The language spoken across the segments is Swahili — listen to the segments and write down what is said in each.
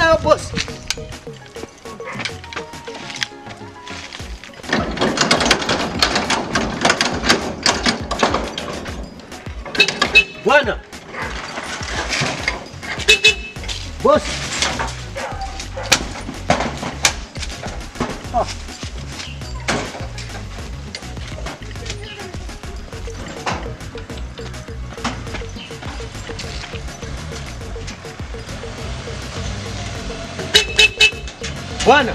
nayo boss. Bwana. Boss. Bwana.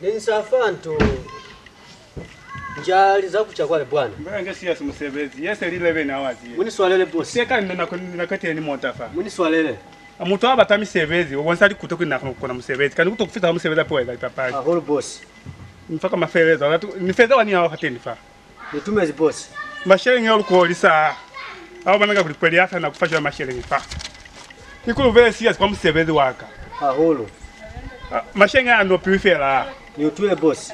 Ninsa fanto njali zakucha kwale bwana. Mbenge siya simusebezi. Yese lilebe na wazi. Muni swalele boss. Seka nakati ni motafa. Muni swalele. Mutu abata misebezi. Wonsali kutoka na kuna musebezi. Kani kutokufita musebezi poa za papa. Holo boss. Mfaka mafereza. Ni fedha wani hawa hateni fa. Nitumezi boss. Masherengi olukolisa. Abo bananga kulipeli afa na kufasha masherengi fa. Nikulu vele siya kwa musebezi waka. Holo. Masherengi ando pifela. Ni utule boss.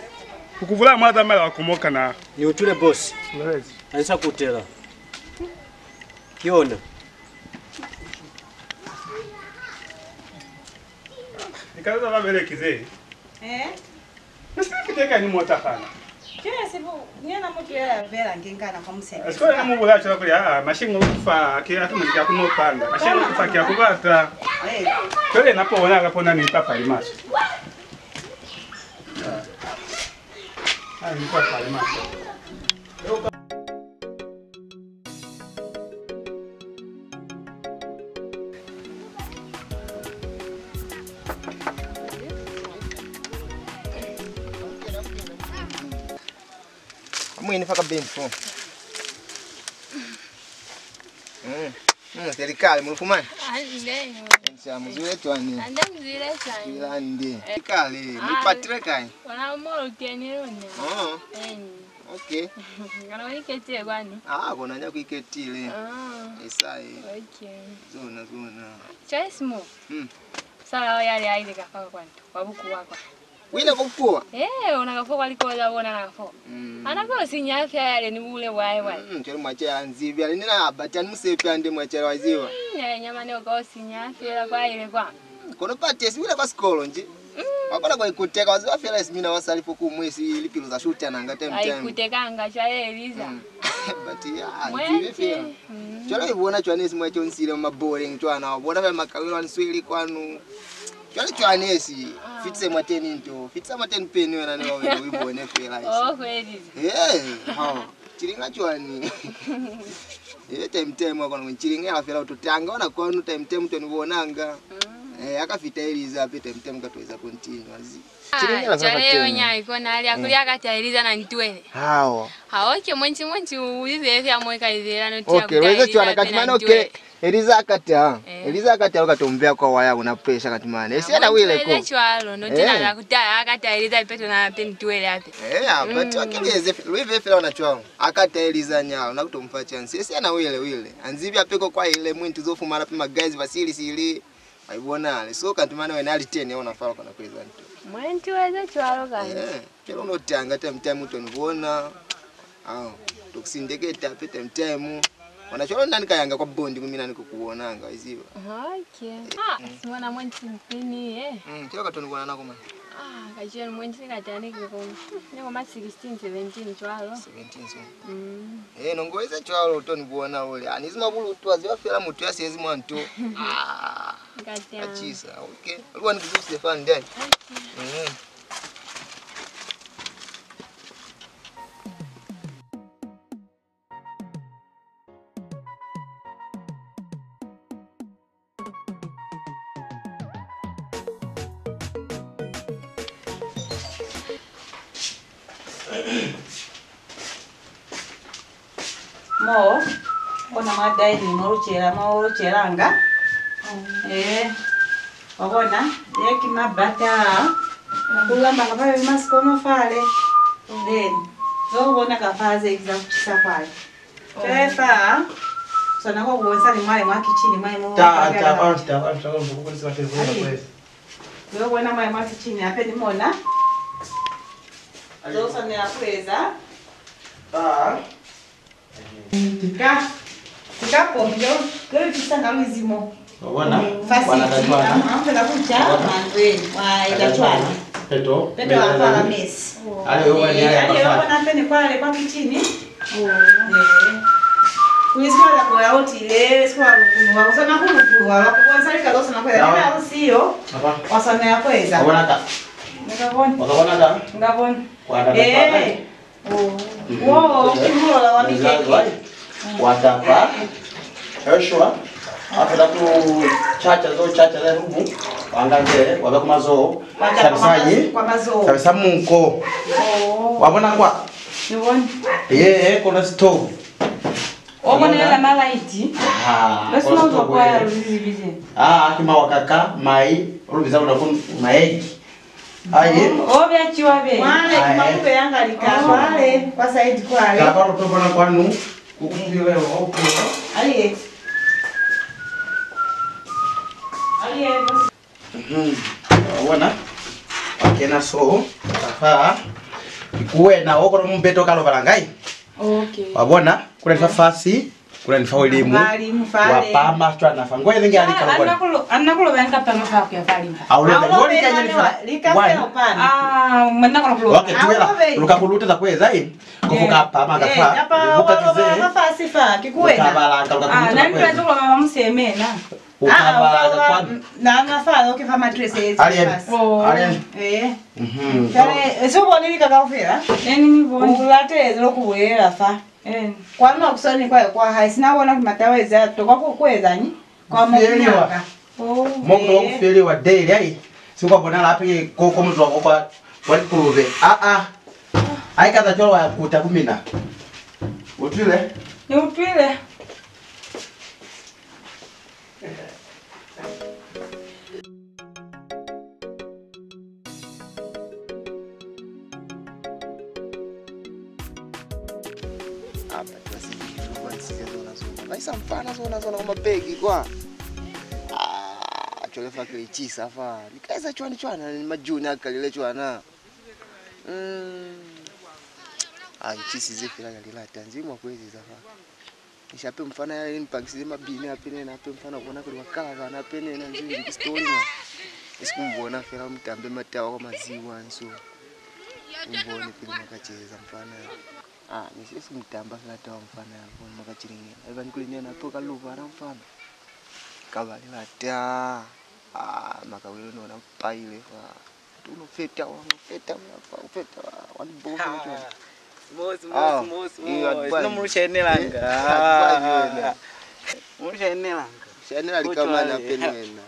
Kukuvula mwaza mala wakumoka na. Ni utule boss. Mwezi. Anisa kutela. Kiona. Nikaza babele kizee. Kiteka ni motafana. Sibu, niana mtu ya vera ngengana kwa musebe. Asiko na mungu hacha kuli mashingo kufa kia tumika kunopanda. Mashingo kufa kia kubata. Kwele napoona akapona ni papa limaso. Ni papa limaso. Mwini faka benfo. Serikali mulufumani. Ande. Nsa muzure twani. Ande mzire cyane. Ilande. Serikali mupatire kai. Wana moro kenirone. Okay. Kana wikete kwani? Bona nya kwiketile. Isai. Okay. Zona. Chaismo. Sala yale aile kafaka kwantu. Wabuku wako. Wile kukua? Unakafua walikoza bona nakafua. Anako sinyafya yale ni bule wae. Chero mwache anzivi ali nina abatani musepi ande mwache waziwa. Nyama ne uko sinyafya kwa ile kwa. Kono pati si wile kwa skolo nje. Wakona kwa ikuteka waziwa fela esimina wasalifu ku mwezi lipilu za shoot ananga time. Aikutekanga cha Eliza. But zivi fela. Chero ibona chwanesi mwache onsile maboring chwana wabona vya makawilo answili kwanu. Chwanesi fitse mateni nto fitsa mateni peni wena ne wawe wibone fela. Kweli. Chiringa chwani. Time wakona chiringa afela ututanga ona kwanu time tonibonanga. Akafita Eliza apita time katweza continue azi. Chiringa leo nyai kona ali akulia kati Eliza na ntwele. Haoke mwenchi ulize vya mweka izela no tia. Okay, wewe chwana katimana okay. Eliza akati alokatombea kwa waya una pressure katimana. Esiana wile ko. Ile chwalo no tina la kutaya akati Eliza ipeto na pentwele ape. But wakigeze wewe fela na chwalo. Akati Eliza nyao na kutomfa chance. Esiana wile. Anzibi apeko kwa ile mwintu zofumana pima guys vasili sili. Aibona so katimana we nali 10 ona fala kana present. Mwintu weze chwalo kani. Kero no tanga time utonibona. Tukusindeketa apita time. Wanachoro ndani kayanga kwa bondi kumina niko kuonanga waziwa. Okay. Simwana mwenchi mpini Kio katonibona nako man. Kajeni mwenchi katani kiko. Niko ma 16 17 chwalo. 17 so. Nongoweza chwalo utonibona ule. Anizima bulu twaziwa fela mutu ya sezi mwanto. Katia. Achisa. Okay. Alikuwa nikuzuri Stefan ndani. Mo, kona madai ni morucheranga. Wabona, yeki mabata. Nakulamba kapawe maskono fale. Zo bona kafaze exa kuchisa kwale. Tefa. Sana kwa kuonsa ni mwale mwaki chini mwale mwa. Ta mbuku sema tezo kwezi. Wewe bwana mwale mwaki chini ape ni mona. Zo sana ya kweza. Tika pomjo. Leo kisanga mizimo. Bwana. Bwana tajwana. Mpenda kucha manwe wa itajwana. Peto hapa Messi. Ale wewe ni haya. Ale wewe na peni pale kwa kichini. Kuiswala kwa auti ile swala kunwa usana kunwa kuanza lika dosa na kwenda kama usio wasana ya kweza Bwana ka. Bwana ka. Ngabona. Kwa dada. Wow, kimolo wa mikeke. Watapa. Yoshua. After chacha za rubu. Wangaje wabeka mazo. Sabisaji. Kwa mazo. Sabisa munko. Wabona kwa. Nione. Kuna stove. Omona la malaiti. Basi mwanzo kwa ruzibize. Kima wakaka mai urubiza unakun maegi. Aye. Obya chiwabe. Wale kumakupe yanga likawale kwa saidi kwale. Kapa rotobo na kwanu. Ukuziwe opo. Aliye. Wana. Akena so. Kafa. Ikuwe na okoro mbeto kalo balangai. Okay. Wabona kuna nafasi kuna nifaulimu wapama twa nafa ngoye zingi alikalo kwa anakulo benka pama fa kwa falimu aulo ngoni kanya nifa likafela upana mwana kulo okay tuwela lukakuluta za kweza hii kuvuka pama kafa buka kizee nafasi fa kikuwena kabala lukakuluta nani tunazo kwa mama msemena ukabala kwa na nafalo kifa matress hizi alien kale sio bonini kakafela nini boni ulate zokuwela fa kwa nini kusoni kwa hai sinaona kimataweza toka kukweza ni kwa mwana Mungu wakufeliwa daily ai sikuwa bona lapi koko mtu wako kwa walikuve ai kaza cholo ya kutabumina utwile ni utwile Maisa mfana zona kama begi kwa. Chole fa kile chisa fa. Nikaisa chwana ni majuni akalile chwana. Chisi zefi la galila tanzimwa kwezi zafa. Nishape mfana yale nipangisize mabini apene na ape mfana kuona kwa kala kana apene na nzuri story ma. Isikumbuona fela mtambe matawa kwa maziwa nso. Mbone kile makacheza mfana. Nisisi mtamba fela tawa mfana hapo makachiringa. Eva nikulinya na toka luva na mfana. Kabalila ta. Makawilo no na paile fa. Tuno feta wani bovu njo. Mosi. Sino murushenelanga. Murushenelanga likamana penena.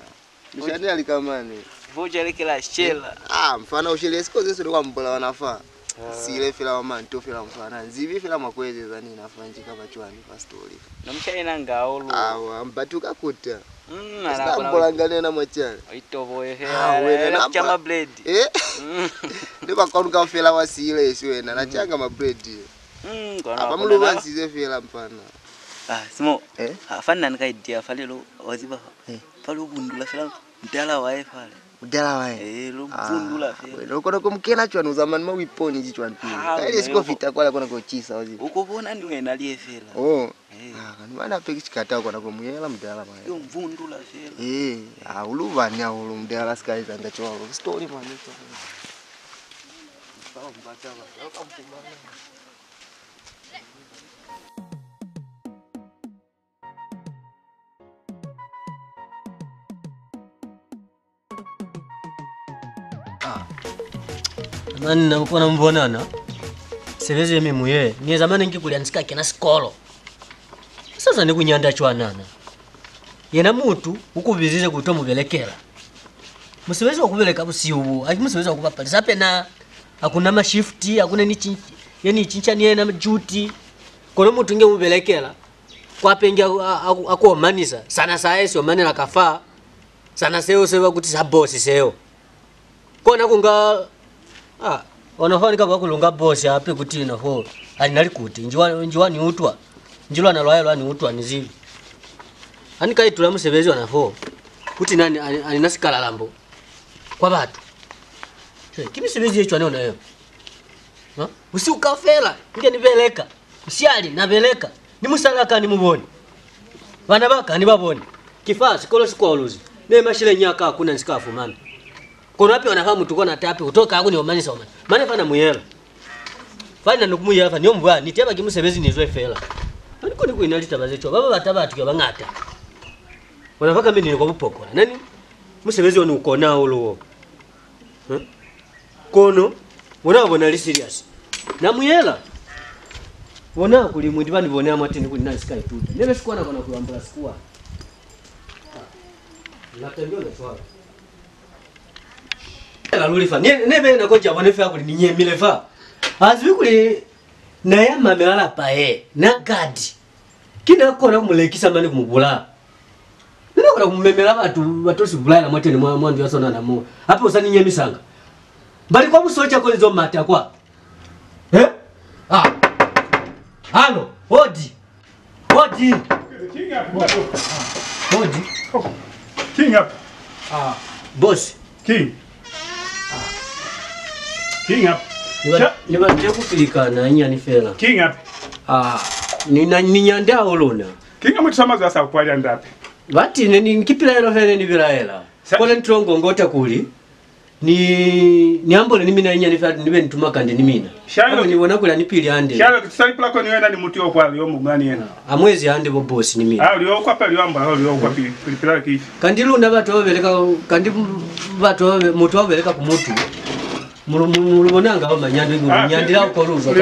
Murushenela likamane. Vojele kila shela. Mfana ushele siko zeso kwa mbola wanafa. Sile fila wa manto fila mfana. Nzivi fila makweze za nini nafanjika bachwani fa story. Namshainanga olu. Mbatuka kuta. Nala mbola ngane na mwachana. Itoboye he. Na chama blade. Ndiba kwa fila wa sile isiwe na changa ma blade. Apa muluba nsize fila mpana. Simo. Afana nika idea falelo waziba. Falo bundula fila mdala wae fale. Udala wae. Lo bundula fela. Lo kono kumkena chwana zaman ma wiponi jichwana pili. Kale siko fita kwa kona kochisa wazi. Ukubona ndi wena liye fela. Kani mana pekishikata kwa kumuyela mdala wae. Yo mvundula fela. Uluvanya ulu mdala skai zanga chwa. Story man. Nani nakona mbonana? Seveze mimi yeye. Ni zamani ngikulianzika kina skolo. Sasa ni kunyanda chwanana. Yena mutu ukubizize kutomubelekera. Musiwezi wakubeleka busiubu. Musiwezi wakubapa. Sape na hakuna ma shifti, hakuna ni yani chincha ni na duty. Kono mutu nge mubelekera. Kwa pengia ako manisa. Sana sae sio manena kafa. Sana seo seo kuti sa boss seo. Kona kunga wanafanya kama kulunga boss ape kutina ho alinali kuti njiwa ni utwa njilo analwayo ni utu anizivi ani kaitula Musevezi wanafo kuti nani aninasikala lambo kwa watu kimi Musevezi yecho anaona yeye usi ukafela nge nibeleka usiali nabeleka ni musalaka ni muboni bana baka ni baboni kifasi kolo sikoluzi ne mashile nyaka hakuna nsikafu mami kono wapi wanafahamu tuko na tapi kutoka hapo ni omanisa omani mane fana muyela fana nokumuya fa niyo mbwa niteba ki Musevezi nizwe fela niko niko inalita bazecho baba batabatu ke bangata wanafaka mimi niko bupokora nani Musevezi woni uko nao lo kono bona li serious na muyela bona kuli mwindi bani bona amatini kuli nani sky tuta nebe sikwana kona kuambula sikuwa natembea na swala la lulifa nebe na koja bona fa kuli ninyemile fa azwi kuli na ya mamelala pae na gadi kina kona kumulekisa mani kumubula nina kona kumemela batosi bulala mwatene mwandu yasona na mo hapo usani nyemisanga bali kwa musocha ko lizo mata kwa halo hodi King up. Boss King up. Niba ndekupilika na nyani fela. King up. Ninyanda olona. King up mutsamaza sa kwali ndapi. Bati nikipila ero hele ni biraela. Kole ntrongo ngota kuli. Ni ambole ni mina nyani fela nibe ntumaka ndi ni mina. Hapo niona kula nipili ande. Shalo kisali plako niwena ni muti okwali yo mugani yena. Amwezi ande bo boss ni mina. Liyo kwa pali yamba liyo kwa pilipila ki. Kandi luna bato babeleka kandi bato mutu babeleka ku mutu. Mulubonanga bamanyande nyandira ukoluzo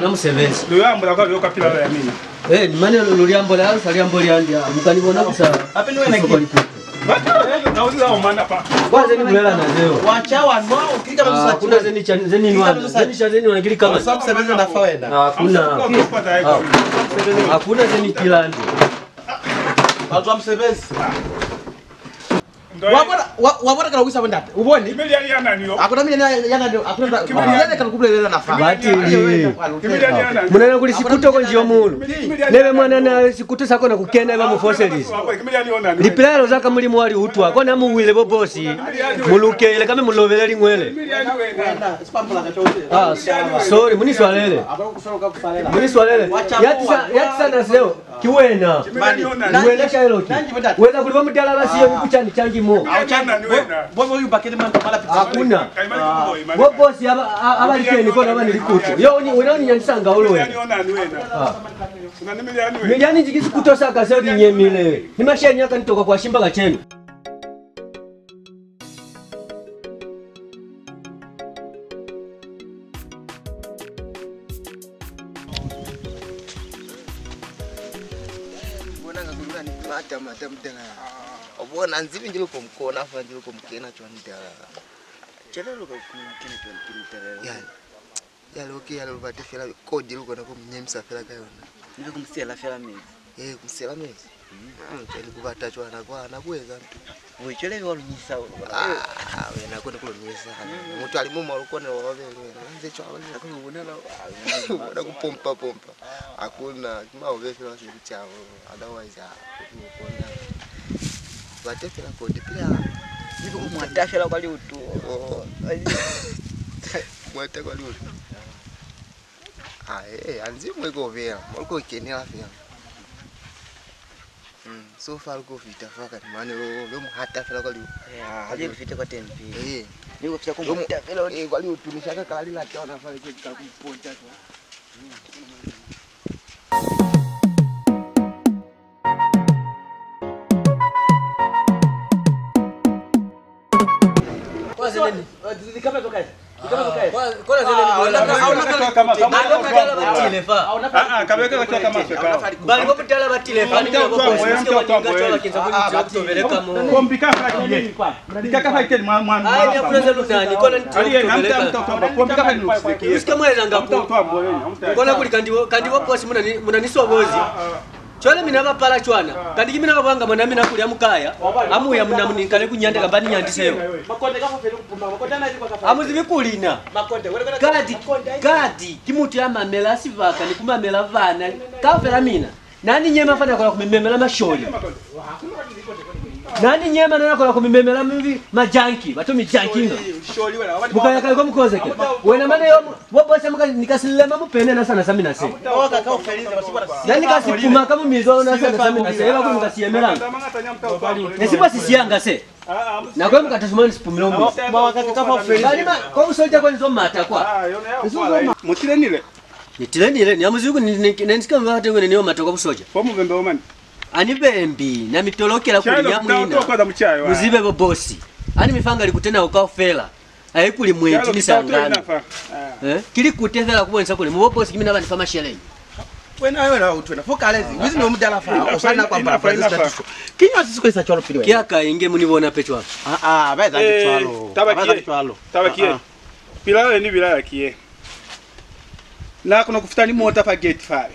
na Musevezi. Luyambo kwa liyo kapila ya mina. Ni mane luyambo la saliambo lyandia mukanibona kusa. Ape niwe na kitu. Nauliza omanda pa. Kwanza ni kulela na zeo. Wacha wanwa ukilika mtu kuna zeni nwana. Zeni wanakilika kama. Sababu Musevezi anafaenda. Hakuna zeni kilandi. Watu wa Musevezi. Wabona kana ukisa wenda. Uboni? Kimeliani yana niyo. Hakuna milioni yana ndio. Hakuna milioni kana kublela na fa. Bati. Kimeliani yana. Munana kuli sikuto ko njiyo mulu. Nebe mwana na sikuto sako na kukenda ba mu fossils. Kimeliani yana. Lipilalo zaka muri mwali utwa. Kona muwile bo bosi. Muluke ile kama mulovele lingwele. Sorry, muniswalele. Muniswalele. Yatisa na seo. Kiwena. Niweleka hilo ki. Weza kuliwa mtala basiyo kuchani changi mo. Bobo yu bakete manda mala pizza. Hakuna. Bobo si aba likeni kona bani likuto. Yo ni wena ni yansanga olwe. Miliani jikisi kutosa kaseo di nyemile. Ni masheni yaka nitoka kwa shimba kachenu. Obona nzivi ndilo pomkona afa ndilo pomkena chwandala. Chelelo ko kumkena chwandala. Yalo vate fela kodi luko na kumnyemsa fela kayona. Ndiko kumsela fela mezi. Kumsela mezi. Chali kuvata chwana kwa na kuweza mtu. Chele walumisa. Wena kwenda kulumisa. Mtu alimumo alukona wawele. Nze chwa na kupompa. Hakuna kama ovefela wasichao. Otherwise ukona. Vate fela kodi pia. Ndiko kumwata fela kwa liutu. Mwata kwa liutu. Anzi mweko vela. Mwako kenela fela. So far go vita faka mane lo muhata fela kwa liutu. Haje vita kwa tempi. Niko fika kumwata fela kwa liutu nishaka kali la chona fala kwa kumponcha tu. Kama toka. Kona zile ni kama kabeka kwa kama bali kwa mtala batilefa ni kwa kompika faki ndikaka faki mwana haya kuna lutani kona kompika faki usikamweza ngapo kona kuli kandi wapo munaniso bozi Chole mina bapala chwana. Kandi kimina babanga mwana mina kuli amukaya. Amuya munamunikale kunyanda kambani nyandiseyo. Makonde kafafeli kupuma. Makonde nazi kwa kafafeli. Amuzivi kulina. Makonde. Gadi kimutu ya mamela asivaka ni kumamela vana. Kafela mina. Nani nyema fana kwa kumemela masholi. Nani nyema nana kwa kumemela majanki. Watu mijankinga. Mukaya kwa mkozeke. Wena mane yo bobosa muka nikasilema mupene na sana samina se. Nani kasipuma kama mizo na sana samina se. Eba kwa mkasiyemelanga. Nesipa sisianga se. Na kwa mkatasumani sipumilo mbi. Kalima kwa usolja kwa nizo mata kwa. Mutile nile. Nitileni ni amuziku nisika mwate ngene niyo mata kwa usolja. Fomu vembe omani. Ani bembi na mitolokela kuli nyamwina. Muzibe bo bosi. Ani mifanga likutena ukafela. Ayikuli mweti nisangana. Kili kutethela kubonisa kuli mu bosi kimina bani fama sheleni. Wena utwena fokalezi. Wizi no mudala fa. Osana kwa mbara status. Kinyo sisikwesa chwalo pili wewe. Kiaka inge munibona pechwa. Baza chwalo. Tabakie. Pilala ni bilala kie. Na kuna kufutani mota pa gate fare.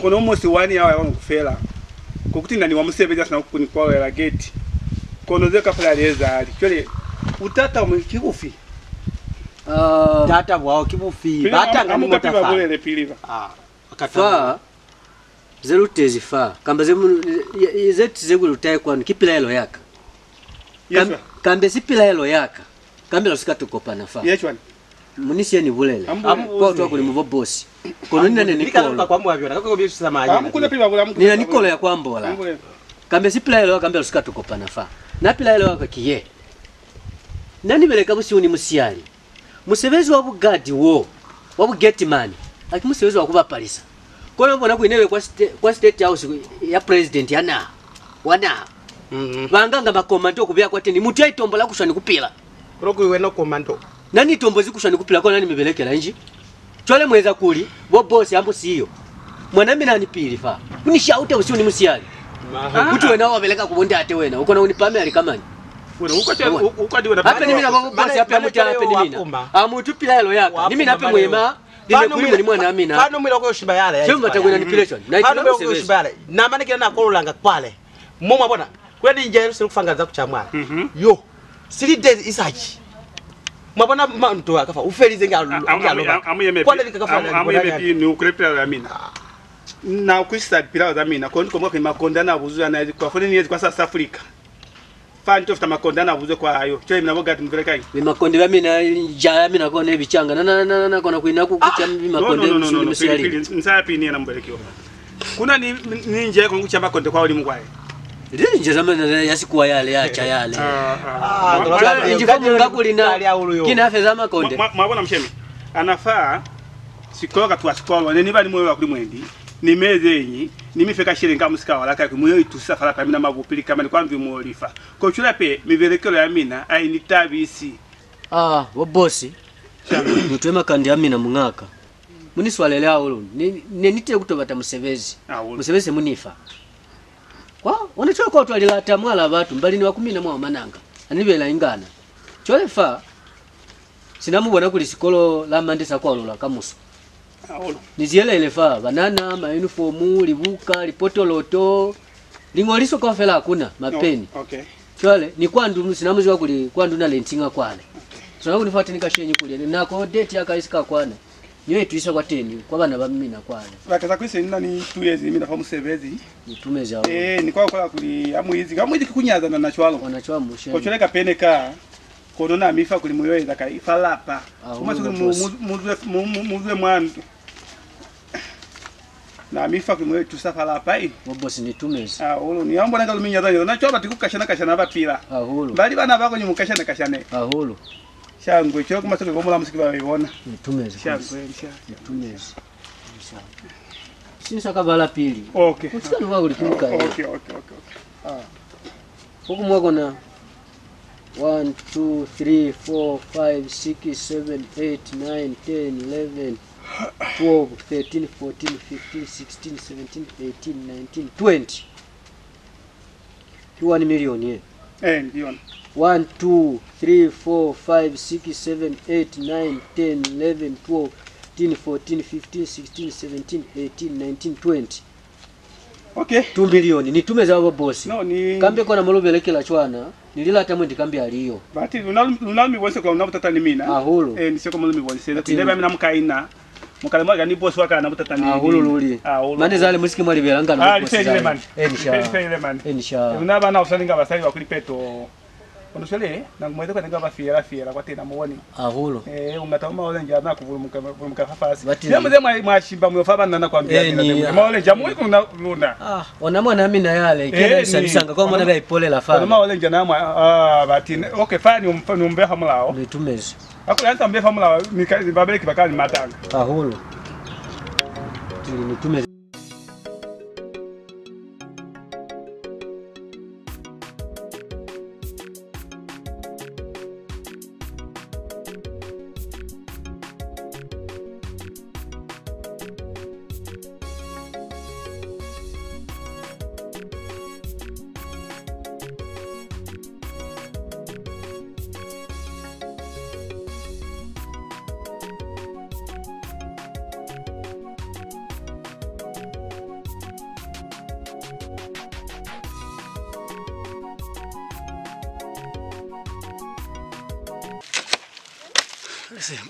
Kuna umosi wani yawa yawa kufela. Kukutinda ni wamusebe jasna kukuni kwa wela gate. Kono zeka fela leza ali. Chole utata umekikufi. Tata wao kibufi. Bata ngamu mota fa. Bulele piliva. Fa zelutezi fa. Kamba zeti zegulutai kwanu kipila elo yaka. Kambe sipila elo yaka. Kambe lusika tukopana fa. Yechwani. Munisi ni bulele. Kwa utuwa kuli mvo bosi. Kono nina ni Nikolo. Kwa mwa vyona. Kwa bisu sama ajina. Amukule piliva vula amukule. Nina Nikolo ya kwa mbola. Kambe sipila elo yaka kambe lusika tukopana fa. Na pila elo yaka kiye. Nani beleka busi uni musiali. Musevezi wabu gadi wo. Wabu geti mani. Aki musevezi wakuba palisa. Kono mbona kuinewe kwa state house ya president yana. Wana. Vanganga makomando kubia kwa teni. Mutu ya itombola kushani kupila. Roku iwe no komando. Nani tombozi kushani kupila kwa nani mibelekela inji? Chole mweza kuli, wo bosi ambu siyo. Mwanambi nani pili fa. Unishaute usiuni musiali. Kutu wena wabeleka kubonde ate wena. Ukona unipame alikamani. Ukadi wena. Hapa nimi na bosi hapa muti hapa nimina. Amutu pila elo yaka. Nimi nape mwema. Nime kuli mwani mwana amina. Kanu mwila kwa ushiba yale. Chuma matagwena ni pilation. Kanu mwila kwa ushiba yale. Na mani kila na kolulanga kwale. Moma bona. Kwedi nje yeru kufanga za kuchamwala. Yo. 3 days isachi. Mabona mtu akafa ufelize ngalo. Kwale likafa. Amuyeme ni ukrepela ya mina. Na ukista pila za mina. Kwa niko mwaka makondana abuzu na kwa foni ni kwa South Africa. Fanto futa makondana abuzu kwa hayo. Chwe mina boga tumveleka ni makonde ya mina jaya mina kona ebichanga na kona kuina kukucha makonde no nsapi ni na mbelekio. Kuna ni nje kwa kucha makonde kwa ulimu kwae. Ndi nje zamana yasikuwa yale yacha yale. Nje kwa ngakulina kina feza makonde. Mwabona mshemi. Anafaa sikoka tu asikolo neni bali moyo wakuli mwendi. Nimeze enyi nimifeka shiringa musika walaka kumuyo itusa fala kamina magupili kama ni kwamvi muolifa. Ko chula pe mivelekelo ya mina ai ni tabisi. Wo bosi. Mutwema kandi ya mina mungaka. Muniswalele awo nite kutobata musevezi. Musevezi munifa. Kwa wanachoka kwa twalilata mwala abantu mbali ni wakumina mwa mananga. Anibela ingana. Chole fa sinamubona kuli sikolo la mandisa kwa lola kamuso. Niziele elefa banana ma uniform libuka lipotoloto lingoliso kwa fela hakuna mapeni. Okay. Chole ni kwandu sinamuzwa kuli kwandu na lentinga kwale. Sona kunifuata nikashenye kuli nako date yakaisika kwana. Niwe tuisa kwa teni kwa bana bamina kwale. Bakaza kwise nina ni 2 years mimi na musevezi. Ni tumeze hapo. Ni kwa kuli amuizi. Amuizi kikunyaza na nachwalo. Wanachwa mushe. Kwa chole kapene ka korona mifa kuli muyoeza kai falapa. Kuma muzwe mwandu. Na mifa kuli muyoeza tusafala pai. Bobosi ni tumeze. Ulo ni ambo nanga luminya zanyo. Na choba tikukashana bapira. Ulo. Bali bana bako nyumukashana kashane. Ulo. Shangwe cyo kumasoko bomula musiki babibona. Tumeze. Shangwe. Tumeze. Sinsa kabala pili. Okay. Kutsana wa uli kimuka. Okay. Huko mwako na 1 2 3 4 5 6 7 8 9 10 11 12 13 14 15 16 17 18 19 20. Kiwa ni milioni Ndio. 1 2 3 4 5 6 7 8 9 10 11 12 13 14 15 16 17 18 19 20. Okay. 2 milioni nitume za boss. No ni kambe kona malobele kila chwana nilila hata mwe ndikambe aliyo. Bati unalumi wose kwa unabutata ni mina. Ahulu. Niseko malumi wose. Ndeba mina mukaina. Mukalema gani boss waka anabutata ni. Ahulu luli. Mane zale musiki mwali belanga na boss. Lisele man. Insha. Unaba na usalinga basali wakulipeto. Onusele na ngumweze kwa nga bafiera kwa tena muone. Ahulu. Umatama olenje na kuvulumuka fafasi. Yamze mwashimba mwofaba nana kwambia nina. Maolenje amwe kuna luna. Ona mwana mimi na yale kile sabisanga kwa mwana bai pole la fa. Maolenje na bati okay fani umbe hamlao. Nitumeze. Akulanza mbe hamlao babeleki bakali matanga. Ahulu. Nitumeze.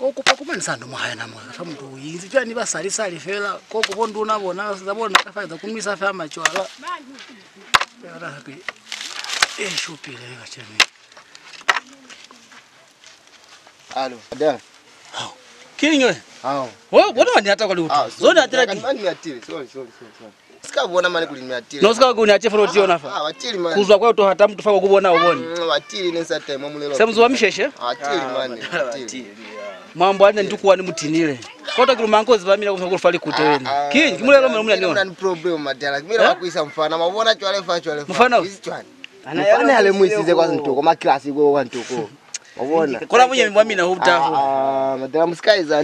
Okupa kumanisando mwaya namwe samuntu yinzi twani basali fela koko bondu unabona zabona kafaza kumisa fa machwala yara hapi shupile ngachemi Alo ada kinywe wewe bona wani hata kwa lutu zona atira ki mani atile sorry sikabona mani kulini atile no sika kuni ache froti ona fa atile mani kuzwa kwa to hata mtu fa kubona uboni atile nensa time mulelo semzo wa misheshe atile mani atile mambo ane ntukuwa ni mutinile kota kilumankozi vamila kufali kuteweni kinyi kimulelo mwana niona ni problem madala kimira wakuisa mfana mabona chwale mfana hizi chwani ana yale muisize kwa ntoko ma class kwa ntoko wabona kona mwenye mwamina huta madala musikaiza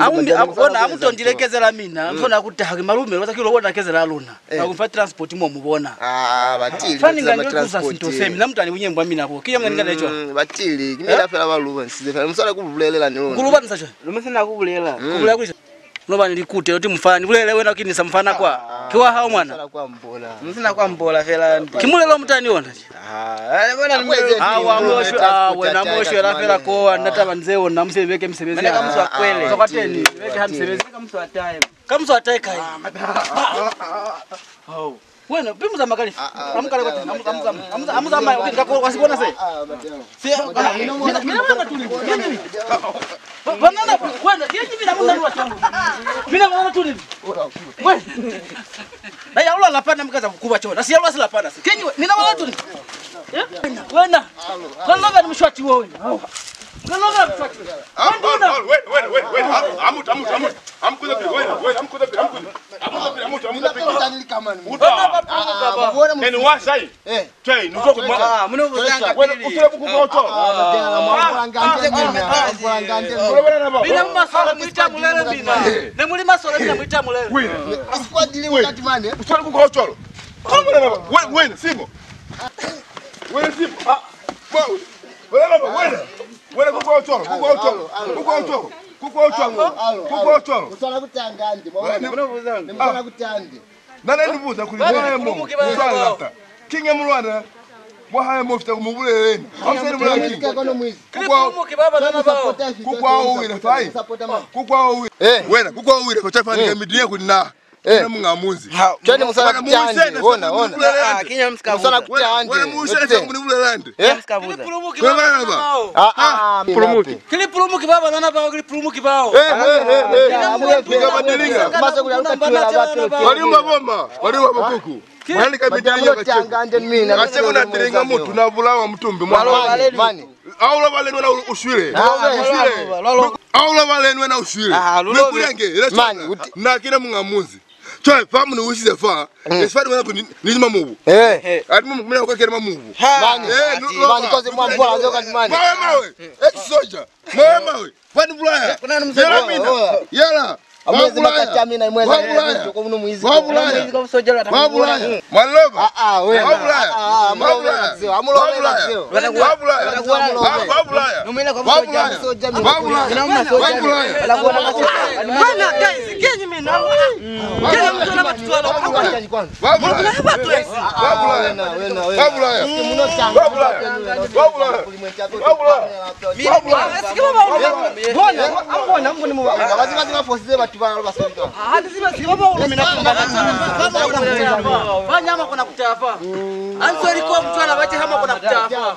bona amutondilekezela mina mfona kutaha malume waza kilo wona kezela aluna na kumfa transport mwo mubona batili fani ngani transport to femi na mtani mwenye mwamina ko kiyo ngani ngane cho batili kimira fela baluba nsize fela musala kuvulela ni nguluba nsacho lumesena kuvulela kuvulela kulisha noba nilikute uti mfani vulele wena kinisa mfana kwa kiwa hao mwana musala kwa mbola musina kwa mbola fela kimulelo mtani ona wena mosho la fela ko anata banzeo na msebeke msebezi kama mswa kwele sokateni weke hadi msebezi kama mswa atae kai wena bimu za makalifu amkale kwa tena amuza mai ukitaka wasibona sasa mina mwana tuli banana wena yenyi mina mwana wa changu mina mwana tuli wewe na ya la pana mkaza kuba chona si ya la pana kenyi nina mwana tuli wena kaloga ni mshwati wewe kaloga mshwati wena amkuza wena amkuza Neni wasai. Twei nuko kwa. Mno buzanga Wewe utule kukoto. Bina masolo mwita mulele bina. Ne muli masolo bina mwita mulele. Wewe. Asikwadili wakati mane. Utule kukoto. Wewe simo. Wewe simo. Wewe kukoto. Usala kutangande. Mbona kutande. Nana ndibuza kulibona mo. Usala. Kinga mulwana. Wahaye mofita kumubuleleni. Amsene mulaki. Kukwa uwire fai. Kukwa uwire. Wena kukwa uwire kwa tafani midia kunina. Kuna mungamuzi. Twende musala kutande. Ona. Kinya msikavu. Musala kutande. Wena mushete kumubulelandi. Msikavuza. Purumuki. Kili purumuki baba nana bao kili purumuki bao. Waliumba bomba. Waliumba makuku. Mwani kabidiliga kachiku. Kachiku na tiringa mutu na vulawa mtumbi mwana. Aula valenu na ushwile. Aula valenu na ushwile. Mwekulenge. Na kina mungamuzi. Choi famu ni ushize faa. Esfadi mwana kunizima mubu. Ati mumu kumina kwa kere mamubu. Mani koze mwambola nzoka mani. Mawe. Eti soja. Mawe. Fadi vulaya. Yala mina. Yala. Amwezi makati na mwezi kwa mno mwizi. Mwezi kwa soja la Mwaloba. Wewe. Mwabulaya. Numela kwa soja mimi. Ninaomba soja. Bwana guys, kenyi mimi na. Kila mtu ana watu wao. Mbona hapa tu esi? Mwabulaya. Mno changa. Wanyama kuna kutafa. Answeri kwa mtu anabaje kama kuna kutafa.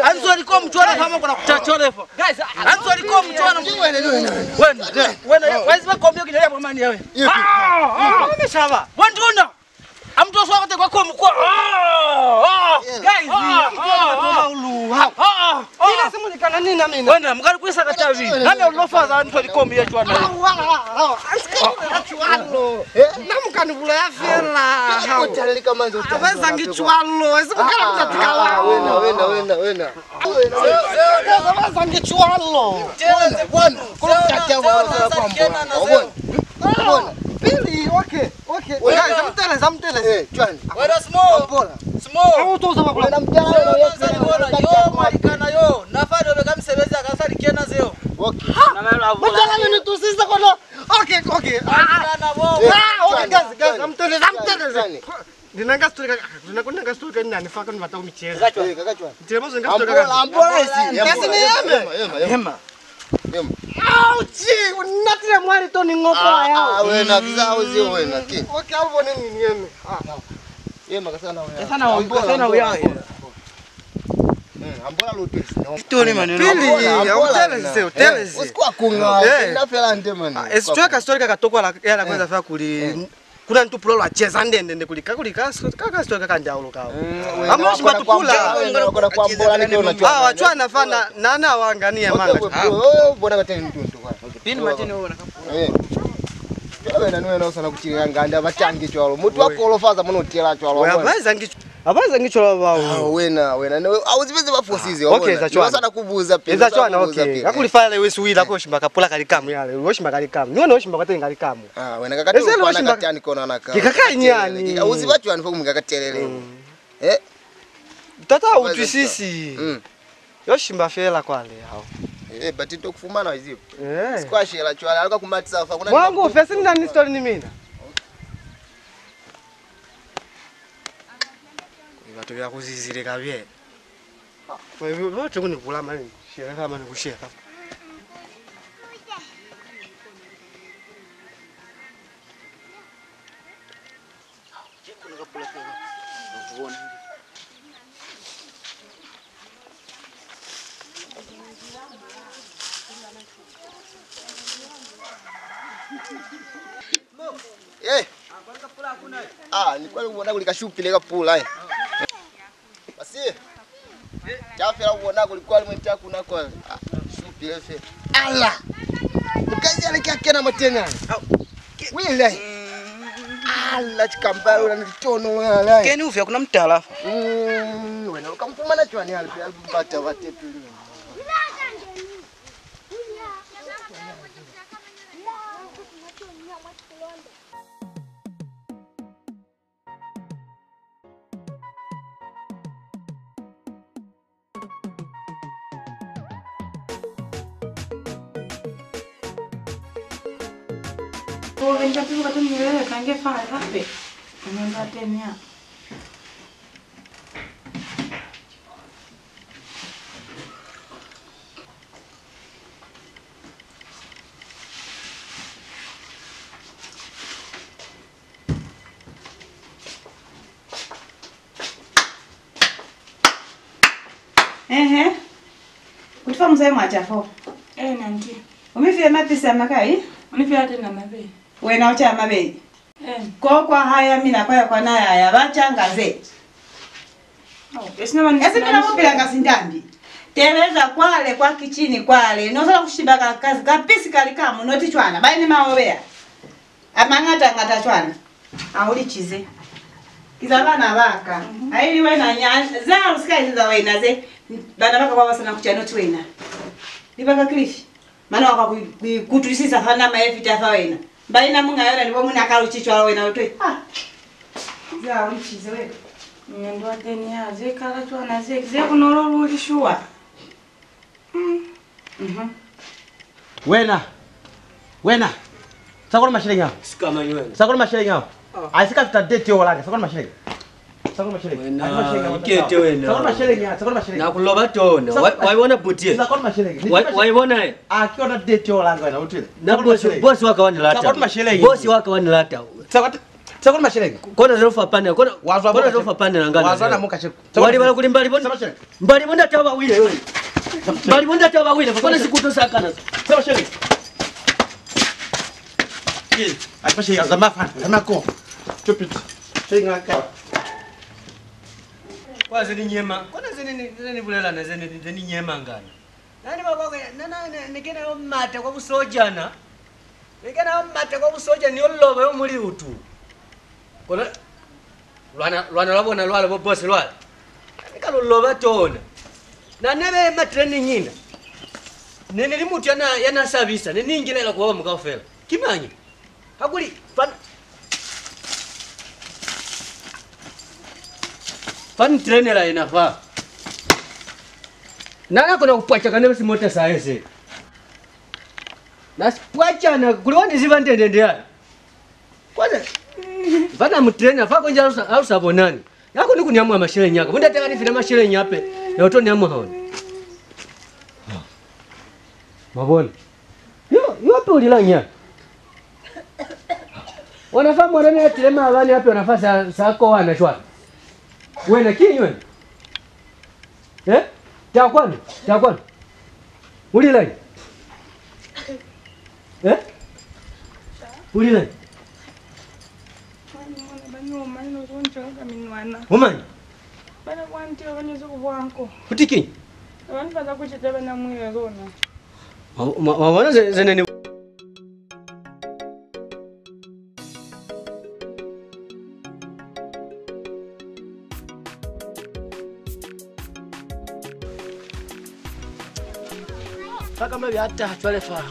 Answeri kwa mtu anabaje kama kuna kutachorefa. Guys, answeri kwa mtu anabaje wewe wazima kombio kinalea kwa mani wewe. Umeshaba. Wanduna. Amtu swakate kwa mkuu. Guys, ina simu nikana nini na mimi? Wenda mkali kuisa katavi. Nami ulofa za antu likombi yetu ana. Namkani vula ya fela. Utalika manzo. Abeza ngichwalo. Esikukala kutatikala. Wena. Abeza ngichwalo. Teleze bwana. Kukatia wao kwa mbona. Pili, okay. Guys, amteleze. Chwani. Wenda small. Small. Au toza kwa Wenda mtana yo malikana yo. Nafado beka msebeza akasali kiena zeo. Okay. Mtana mimi tusisa kono. Okay. Okay, guys, amteleze. Dinanga story nani faka ni matao michezo. Kakachwa. Mtelemozo nga story kaka. Ambola isi. Kasi ni Hema. Auchi, unatira mwari to ni ngopo yao. Wena kizao zio wena ki. Okay, hapo nini yeme. Yema kasana wewe. Sana wewe. Ambola lotu. Toni maneno. Pili, uteleze. Usikwa kunga. Ndafela ndemani. Esitweka story kakatokwa la yala kwanza fa kuli kuna ntu pulo la cheza ndende kulika kaka story kaka njaulo kao. Amoshi matupula. Kwa mbola ndio unachwa. Wachwana fana nana waangania manga. Bona kateni mtu kwa. Pini matini wewe Wena niwe sana kuchira nganda bachangi chwalo. Mutu wako olofaza muno tela chwalo. Abaza ngichwalo bawo. Wena awuzipeze bafosize wabona. Okay, zachwana. Sana kubuza pia. Zachwana okay. Kakulifala lewe suwila ko shimba kapula kalikamu yale. Woshimba kalikamu. Niwe noshimba kwate kalikamu. Wena kakati ukwana katani kona naka. Kikaka nyani. Awuzibacho anifo kumikakatelele. Tata utwisisi. Yoshimba fela kwale hao. Batito kufumana izipo. Squash la chwala alika kumatisa fa kuna. Mwangu fesi ndani story ni mina. Watu vya kuzizire kabye. Kwa hivyo wote kunikula mali. Share kama nikushare. Ni kweli uona kulikashupile kapula basi chafela uona kulikuwa limwita kuna kwa shupile fe ala ukaja lekake na matena wile ala chikambalo unanitono wala Keni ufya kuna mtala wena ukampuma na chwani alipe alipata watepili Nikapiga kwa tuni wewe kange fanya hape. Nenda tena. Utifa mzee mwachafo. Nanti. Umefia mapisa makai? Unifia tena mabe. Wena ucha mabe. Kwa haya mina kwa naya ya bachangaze. Esi mina kupila kasindambi. Tereza kwale kwa kichini kwale. Nosala kushibaka kazi kapisi kalikamu noti chwana. Baini maobea. Amangata ngata chwana. Auli chize. Kizabana baka. Aili wena nyanza. Za usikai za wena ze. Bana baka kwa sana kuchano twena. Nibaka Cliff. Mana wakakutulisisa fana maefita fa wena. Baina munga yona ndipo muna kaluchichwa wena utwe. Ah. Za uchize wewe. Ndo ateni ya zeka tu ana zeka kunololo ulishua. Wena. Sakolo mashilingi hapo. Sikama ni wewe. Sakolo mashilingi hapo. Aisika tutadate yo lake. Sakolo mashilingi. Sakolo mashilingi. Ikete wena. Sakolo mashilingi. Na kuloba tona. Waiona putie. Sakolo mashilingi. Waiona ye. Akiona date yo langa wena utile. Na boss waka wani lata. Sakolo mashilingi. Boss waka wani lata. Sakolo mashilingi. Kona zofa pane. Kona zofa pane ngana. Wazana muka cheko. Wali bala kuli mbali bonda. Mbali bonda tawa wile wewe. Mbali bonda tawa wile. Kona sikuto sakana. Sakolo mashilingi. Aspashe ya zamako. Chupit. Chenga ka. Kwa zini nyema. Kona zini bulela na zini nyema ngana. Nani baba nikena yo mate kwa busojana. Nikena yo mate kwa busojana ni oloba yo muri utu. Kona lwana labona lwala bo boss lwala. Nikalo loba tona. Na nebe ma training nyina. Nene limutu yana service. Nene ingila kwa mukafela. Kimanyi? Hakuli fan trainer inafaa. Nana kuna kupwacha kana basi mota saese. Na spwacha na kuliwani ziva ndende ya. Kwanza vana mtrainer fa konja au sabonani. Yako ni kunyamwa mashire nyaka. Bunda taka ni fina mashire nyape. Na uto nyamwa haoni. Mabona. Yo hapo ulilanya. Wanafahamu wanani atilema abani hapo wanafaa sako wana shwari. Wena kinywe. Takwani. Ulilai. Ulilai. Umani. Bana kwanti abanyezo kuvanko. Kutiki. Abantu bazakuchita bana mwira zona. Mabona zenene Faka mbe hata chwale fa.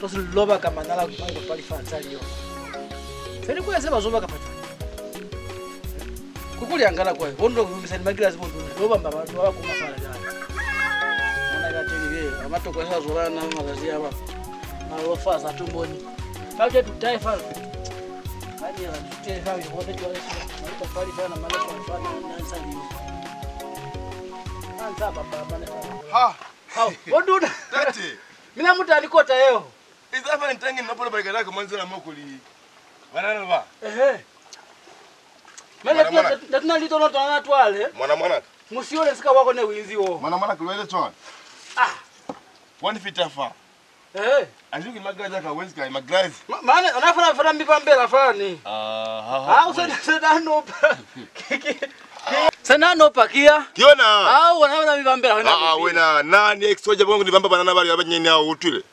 Tosi loba kama nala kupango pali fa tsaliyo. Seni kwa sema zoba kapata. Kukuli angala kwa. Bondo kumisa ni magira zibondo. Loba mbaba watu wako mafala jana. Nana gateni be, amato kwa sasa zoba na magazi hapa. Na lofa za tumboni. Faje tutai fa. Hadi ya tutai fa yote kwa sasa. Kwa pali fa na mala kwa fa na tsaliyo. Anza baba bana. Ha. Onduna. Tati. Mina mtu alikota yeo. Izafa nitangi napole barikadaka mwanzo mokuli. Wanana ba. Mele tuna litono tona twale. Mwana. Musione sika wako ne winzi wo. Mwana kulele tona. One feet afa. Anjuki magaza ka wenzi ka magazi. Maana unafanya mbipa mbele afani. Usenda no. Sana no pakia. Kiona. Wanafanya mbipa mbele. Wena nani exoja bongo nibamba banana bali abanyeni hao utule.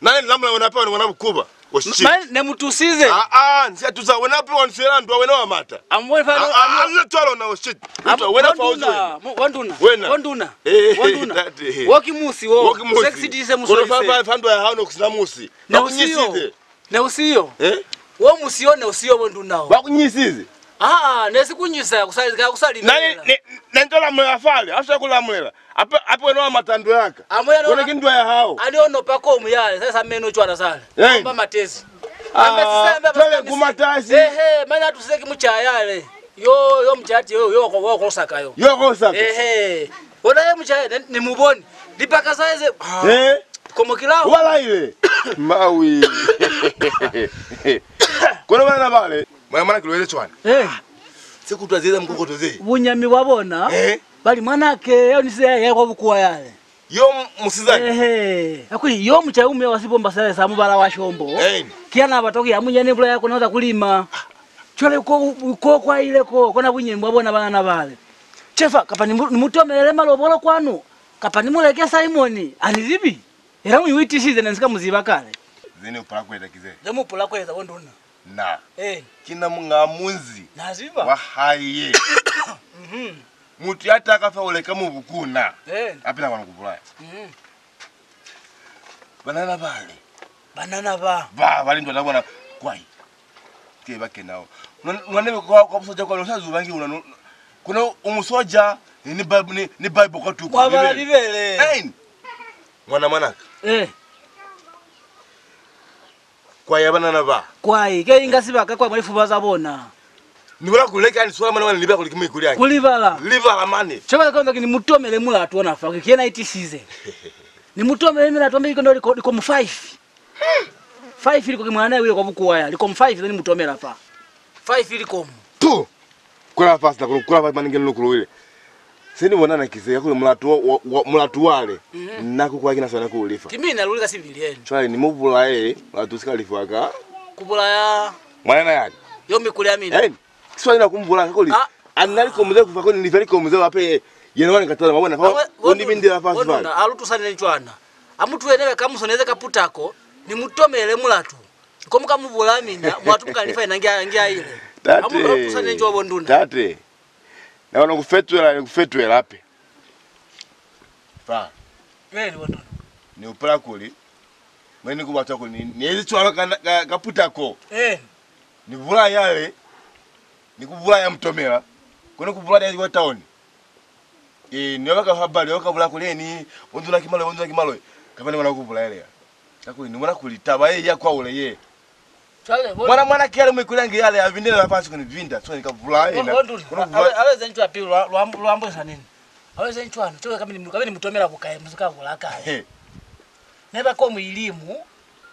Nani lamla unapewa ni mwanabukuba. Mane ne mutusize. Nsia tuza wenapewa wanisela ndo wena wa mata. Amwe fa amna twalo na shit. Wena fauzo. Wanduna. Wakimusi wo. Sexy dise muso. Kono fa ndo ya hao no kusinamusi. Nakunyisize. Na usiyo. Wo musione usiyo wanduna. Wakunyisize. Nesi kunyisa kusali. Nani ndola mwafale, afisa kula mwela. Apo wena wa matando yaka. Kone kindwa ya hao. Aliono pako muyale, sasa meno chwana sala. Omba matezi. Tole kumatasi. Mana tuseki muchayale. Yo mchati yo kosaka yo. Yo kosaka. Ona ye mchaya ni muboni. Dipaka saize. Komo kilao. Wala ile. Mawi. Kono bana bale. Mwana kilwele chwana. Siku twaziza mkokoto ze. Bunyami wabona. Bali mwanake yo nise yeye kwa bukuwa yale. Yo musizani. Akuli yo mchaume wasipomba sale sa mubala wa shombo. Kiana abatoki amunyane bula yako naza kulima. Chole uko kwa ile ko kona bunye mbona bana bale. Chefa kapa ni mutomele malobolo kwanu. Kapa ni muleke Simon anizibi. Era muyitishize nensika muziba kale. Zene upala kweta kize. Zemu upala kweta wonduna. Na. Kina mungamunzi. Naziba. Wahaye. mutu yata akafa uleka mu bukuna. Apina kwa nkuvulaya. Banana bale. Banana ba. Ba bali ndo nabona kwai. Ke bakenao. Mwanebe kwa musoja kwa losazubangi una kuna umusoja ni Bible kwa tu. Kwa bali bele. Mwana. Kwa yabana ba. Kwai ke ingasiba kwa mwalifu bazabona. Niwala kuleka ni swala mwana libya kulikimi kuli yake. Kulibala. Livala mani. Choba kwanza ni mutomele mula atuona fa. Kiena itisize. Ni mutomele mimi natombe iko liko mu 5. 5 liko kimwana yule kwa buku waya. Liko mu 5 then mutomela pa. 5 liko mu. Tu. Kula fast kula fast maningeni lokuluile. Sini bonana kise yakule mulatu wale. Nako kwa kina sana kuulifa. Kimi na lulika civilian. Chwali ni mubula watu sikalifaka. Kubula ya mwana yani. Yomi kulia mimi. Kiswali na kumbula kakoli. Analiko mzee kufa koni niveliko mzee wape yenewani katala mabona fa undi bindira fast fast. Alutu sana nchwana. Amutu enewe kamusoneze kaputako ni mutomele mulatu. Komuka mubula mina mwatu mukalifa inangia ile. Amutu sana nchwa bonduna. Tate. Na wana kufetwela ape. Fa. Bonduna. Ni upala kuli. Mweni kubata kuli ni hizi chwa kaputako. Ni vula yale. Ni kuvula ya mtomela. Kuna kuvula ya kwa town. Ni waka habari waka vula kule ni ondula kimalo. Kafani mwana kuvula yale. Takuli ni mwana kulitaba ya kwa ule ye. Mwana kile mwikulangi yale avindele nafasi kuni vinda so nikavula yena. Aweze nchwa pili lwambo sa nini? Aweze nchwa choka kama ni mutomela kukae muzika vula kae. Neba kwa mwilimu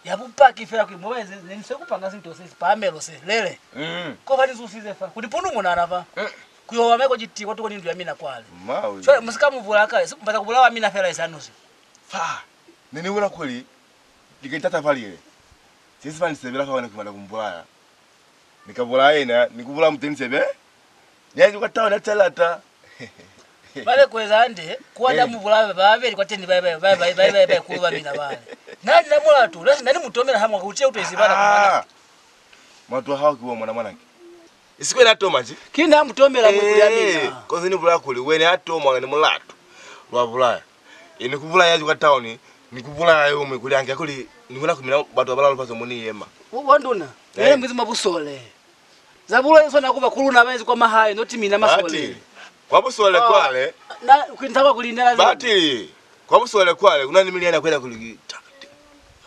yabupaki fera kwimweze nisekupanga sinto sisi pamelo se lele. Ko vali zusize fa. Kudipunu muna arava. Kuyo wameko jiti watu ko nindu ya mina kwale. Mawe. So musika muvula kale mpaka kubulawa mina fera isanusi. Fa. Nini wala kweli? Dikitata vali ile. Sisi fani sebela kwa kumanda kumbulaya. Nikavula yena, nikuvula mteni sebe. Yaje kwa tawa na talata. Bale kweza ande kuwada muvula babeli kwa teni bye kuba mina bale. Nani na mulatu, nani mutomera hamwe kutia utezibala kumana. Matu hao kiwa mwana. Isikwe na tomaji. Kina mutomera mwikulia mina. Kozi ni vula kuli wene atoma ni mulatu. Lwa vula. Ini kuvula yaje kwa town ni kuvula yo mwikulia ange kuli nikuna kumina batu abala lupazo muni yema. Wanduna. Yeye mwizi mabusole. Zabula yeso nakuba kuluna abenzi kwa mahaye noti mina masole. Kwa busole kwale. Na kwintaka kulinda lazima. Bati. Kwa busole kwale unani miliana kwenda kuligita.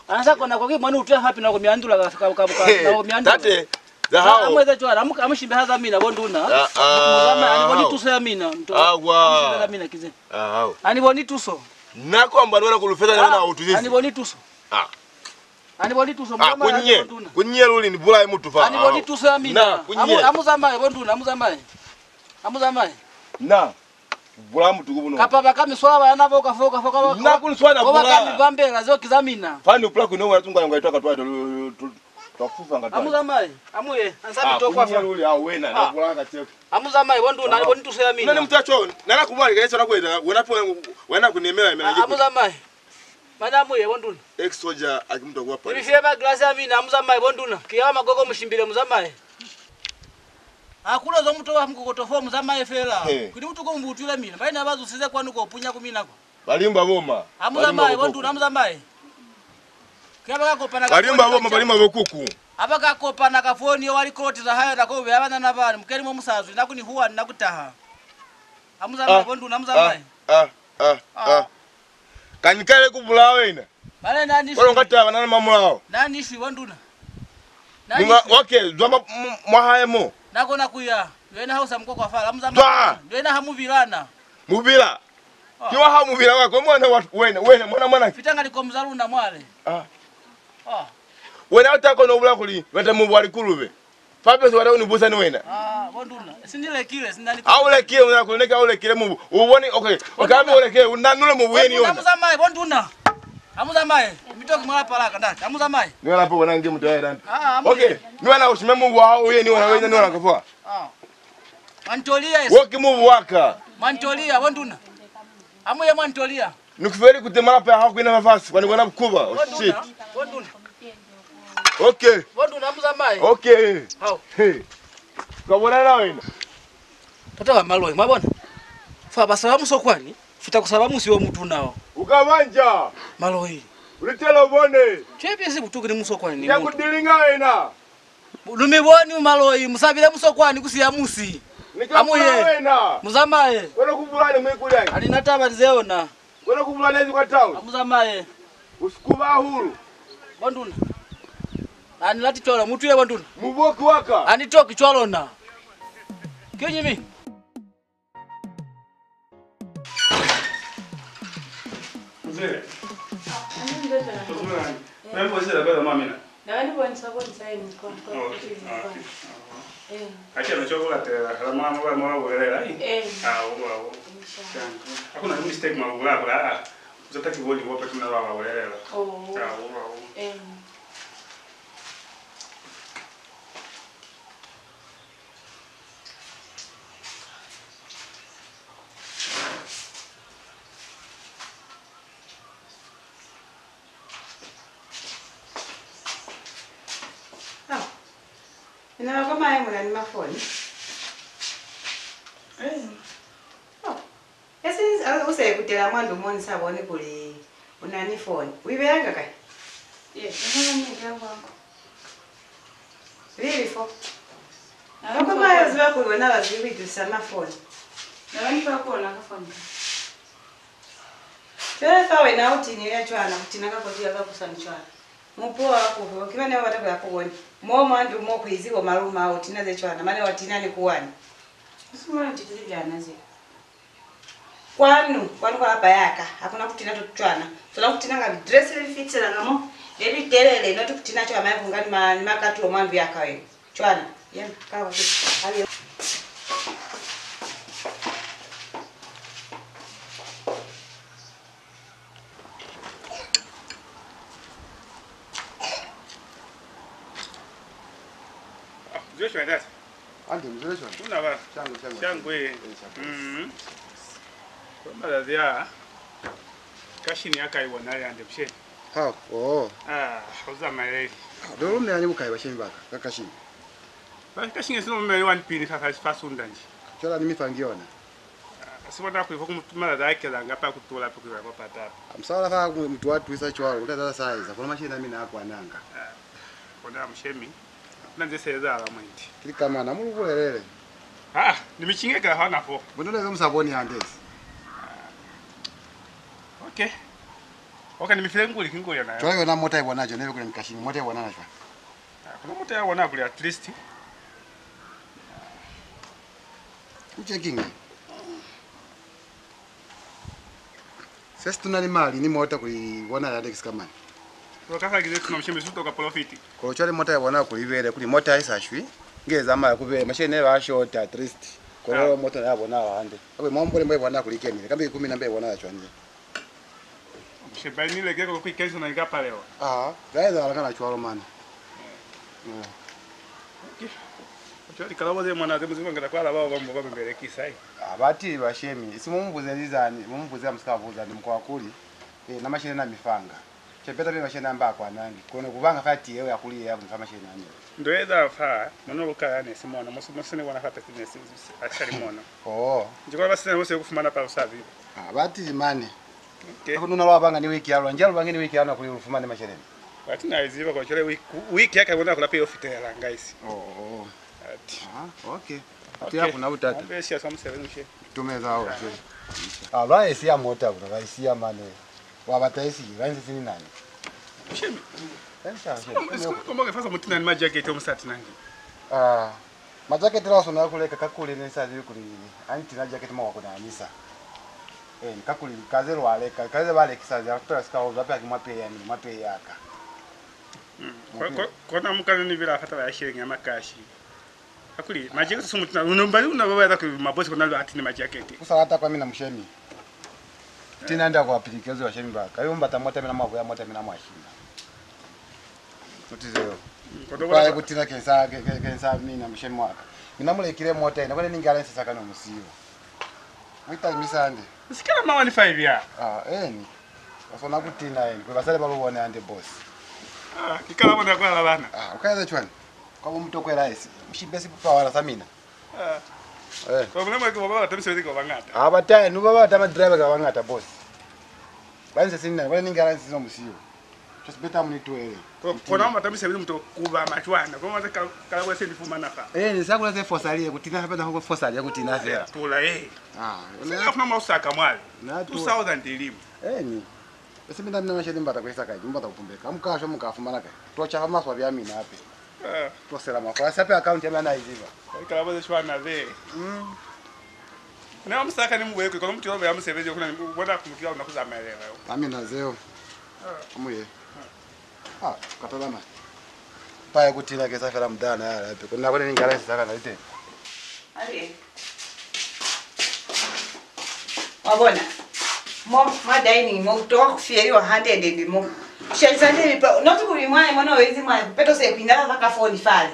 Anasa kona kwa mwana utia hapi na kwa miandula kafika na kwa miandula. Tate. Za hao. Amweza chwara amushimbe haza mina bonduna. Muzama aniboni tuso ya mina mto. Agwa. Amushimbe mina kize. Hao. Aniboni tuso. Nako mbana kulufeta na utuzizi. Aniboni tuso. Aniboni tuso muzama bonduna. Kunye luli ni bula mutu fa. Aniboni tuso ya mina. Amuzama bonduna amuzama. Na. Bula mutu kubuno. Kapapa kami swaba yanavo kafoka. Na kunswana bula. Kami bambela zo kizamina. Fani upla kuno watunga ngaitoka twa twafufa ngata. Amuzamai. Amuye. Ansabi tokwa fa. Luli awena na bula ngati. Amuzamai bonduna aniboni tuso ya mina. Nani mtacho? Nana kumwali kaisa na kwenda. Wena kunemela imena. Amuzamai. Madamu ye bonduna. Ex soldier akimto kwa pale. Nifema glasi ya mina amuzamai bonduna. Kiyawa magogo mushimbile muzamai. Akula zo mtu wa mkokotofo muzamai fela. Kudi mtu ko mbutula mina. Baina abazo size kwanu ko punya kumina ko. Balimba boma. Amuzamai bonduna amuzamai. Kaba kopana ka. Balimba boma balimba bokuku. Abaka kopana ka phone yo wali kroti za hayo na ko byabana nabana mukeri mu musazu nakuni huwa nakutaha. Amuzamai bonduna amuzamai. Kanikale kubula wena. Bale nani? Wala ngata bana mamulao. Nani ishi bonduna? Nani? Okay, zwa mwahayemo. Nakona kuya. Wena hausa mkoko afala amuzamai. Wena hamuvilana. Mubila. Kiwa hamuvila wako mwana wena mwana. Fitanga liko mzalunda mwale. Wena utako no bula kuli weta mubu alikulube. Fabe wala unibusa ni wena. Bonduna. Sindile kile sindani. Aule kile unakuleka aule kile mubu. Ubone okay. Wakati ule kile unanule mubu yeni yona. Amuzamai bonduna. Amuzamai. Mitoki mwala palaka ndati. Amuzamai. Niwe hapo wanange mtoe ndani. Okay. Niwe na ushime mubu wao yeni wana wena niwe nakafua. Mantolia yesu. Woki mubu waka. Mantolia bonduna. Amuye mantolia. Nikufeli kutemala pa hakuina nafasi kwani wana mkuba. Shit. Bonduna. Okay. Bonduna amuzamai. Okay. Hao. Hey. Kwa bona na wena. Tata wa maloi, mwabona? Fa basalamu sokwani. Fita kusalamu siwo mtu nao. Ukavanja. Maloi. Ulitelo bone. Chepi esi butuki ni musokwani ni. Ya kudilinga ena. Lumiboni maloi musabile musokwani kusiyamusi. Amuye. Muzamaye. Wena kuvulane mwikuli yangi. Alinataba nzeona. Wena kuvulane hizi kwa town. Amuzamaye. Usikuba huru. Banduna. Ani lati chola mutu ye banduna. Muboki waka. Ani toki cholona. Kinyimi. Mzee. Wewe mpo sasa kwa mama mina. Na wani kwa nisaboni sai ni kwa. Acha na chocolate la mama wa mwa welela. Wow. Hakuna mistake mwa wala. Uzataki wodi wope tunalawa welela. Wow. Ina kama yeye mwana ni mafoni. Esi usayekutela mwandu moni sabone kuli unani phone. Wibeyanga kai? Really for? Kama yeye ziwa kuona waziwi tu sama phone. Na wani pa kuona ka phone. Tena we na utini ya chwana kutinaka kwa ya kusanichwana. Mupo hapo kiwa nayo wataka ya kuona. Moma ndio moko izigo maruma au tinaze chwana maana watina ni kuwani. Usimwana titili jana zi. Kwanu kwa hapa yaka hakuna kutina tuchwana. Tuna kutina nga dress ile fit la ngamo. Eli telele ndo kutina chwa maye ngani makatu mwandu yaka wewe. Chwana. Yem kawa tu. Hali Joshua ndati. Ande Joshua. Una ba. Changu. Kwa madazia. Kashini akaiwa nali ande msheni. Hauza maleli. Dolo mnyanyi bukai bashini baka. Kakashini. Ba kashini sino mmeli wanpini sasa fasunda nje. Chola nimifangiona. Sibona kuiva kumtumala zake zanga pa kutola pa kwa patata. Amsala fa mtu watu isa chwalo utata size. Kuna mashini mimi nako ananga. Kuna mshemi. Nanze seza ala mwenti. Kili kama na mulugulelele. Nimechingeka hana po. Bonole msaboni handesi. Okay. Okay, nimefile nguli kingoli nayo. Choyo na mota ibona nacho neve kule mkashini mota ibona nacho. Kuna mota yabona kule at least. Checking. Sasa tunani mali ni mota kuiona ya Dex kama. Wakaka gize tunamshembe suto ka profiti. Ko chole mota yabona kulivere kuli mota isashwi. Ngeza ama yakube mashine ba short at least. Ko lero mota yabona wande. Abe mombole mbe ibona kulikeni. Kambe 10 na mbe ibona nacho anje. Shebani lege ko kwikenzo na ngapa leo. Gaeza alakana chwalo man. Okay. Choli kalabo ze mwana zemuzi ngata kwala baba bambo bambere kisai. Abati bashemi simumbuze nizani mumbuze amsikavuza ndi mkwa kuli. Na mashine na mifanga. Chepeta bye mashine amba kwa nangi. Kono kubanga fati yewe yakuli yabu kama mashine nani. Ndoeza fa mono lukane simona musene wana fata kinesi achali mona. Njiko basene bose kufumana pa usavi. Abati mane. Okay. Kununa lwabanga ni wiki yalo njalo bangeni wiki yana kuli ufumane mashine. Bati na iziva kwa chole wiki yake bona kula pay off tela guys. Okay. Tia kuna utata. Mbesi asamsevenushe. Tumeza hao. Alwa esi ya mota kuna esi ya mane. Wabataisi ranzi sini nani. Shemi. Kombo ke fasa mutina ni majacket o msati nangi. Majacket raso na kule kakule ni sazi kuli anti na jacket mwa kuna anisa. Kakuli kazero wale kaze bale kisazi after ska oza pa kimwape yani mwape yaka. Kona mukana ni vila fata ya shilingi ya makashi. Kakuli majacket sumu tuna unombali unababa za mabosi kuna ati ni majacket. Kusa hata kwa mimi na mshemi. Tina nda kwa application wa shemi baka. Ayo mbata mota mina mwa ya mota mina mwa shima. Tutizeo. Kwa kutina kensa mimi na mshemi waka. Mina mule kile mota ina kwa nini ngala sasa kana musiyo. Mwita misande. Sikala mawa ni 5 ya. Ni. Wasona kutina kwa basale balubone ande boss. Kikala bona kwa bana. Ukaza chwani. Kwa mtu kwela isi. Mshibesi pa wala samina. Kwa mlema kwa baba tamise kwa bangata. Abatai nuba bata driver ka bangata boss. Banze sinna bale ningala nsizo musiyo. Just better munitwele. Kwa namba tamise mtu kuba machwana. Kwa maana kala kwa sendi fuma naka. Ni sakula ze fosalie kutina hapenda huko fosalie kutina zera. Tula Sina kuna mausaka mwali. 2000 elimu. Ni. Bese mina mina mashedi mbata kwesa kaji mbata kupumbeka. Amukasho mukafuma naka. Tocha hamaswa bya mina ape. Tosela mafa. Sape account yama na iziva. Kala bose shwana ze. Na msaka ni mwe kwa mtu yoba yamusebeje kuna mbona kumkiwa unakuza maelewa. Amina zeo. Amuye. Katolama. Paya kutina kesa fela mdana yala ape. Kuna kone ningala saka na ite. Ali. Wabona. Ma dining mo to fieri wa hande ndi mo. Shenzande pa not kuli mwana wezi mwana peto se kwindala vaka phone fale.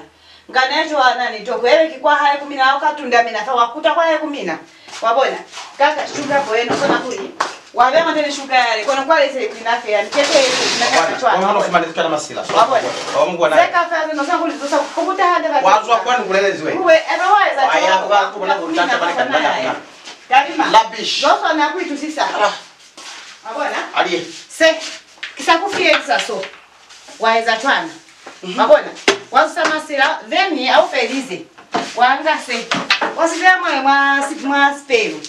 Nganacho anani to kwele kikwa haya 10 au katunda mina fa wakuta kwa haya 10. Wabona. Kaka shuga poeno sana kuli. Wabe matene shuga yale kono kwa lese kwina fe yani kete na kachwa. Wao kumaliza kana masila. Wabona. Mungu ana. Seka fa no sana kuli zosa kukuta hande vaka. Wazwa kwani kulelezi wewe. Uwe everywhere Aya kwa kuna kutata bali kana. Kalima. Labish. Zosa na kwitu sisa. Wabona. Aliye. Se kisakufie kisaso. Waeza twana. Wabona. Wazisa masila veni au felize. Wanga se. Wasivya mwa spelu.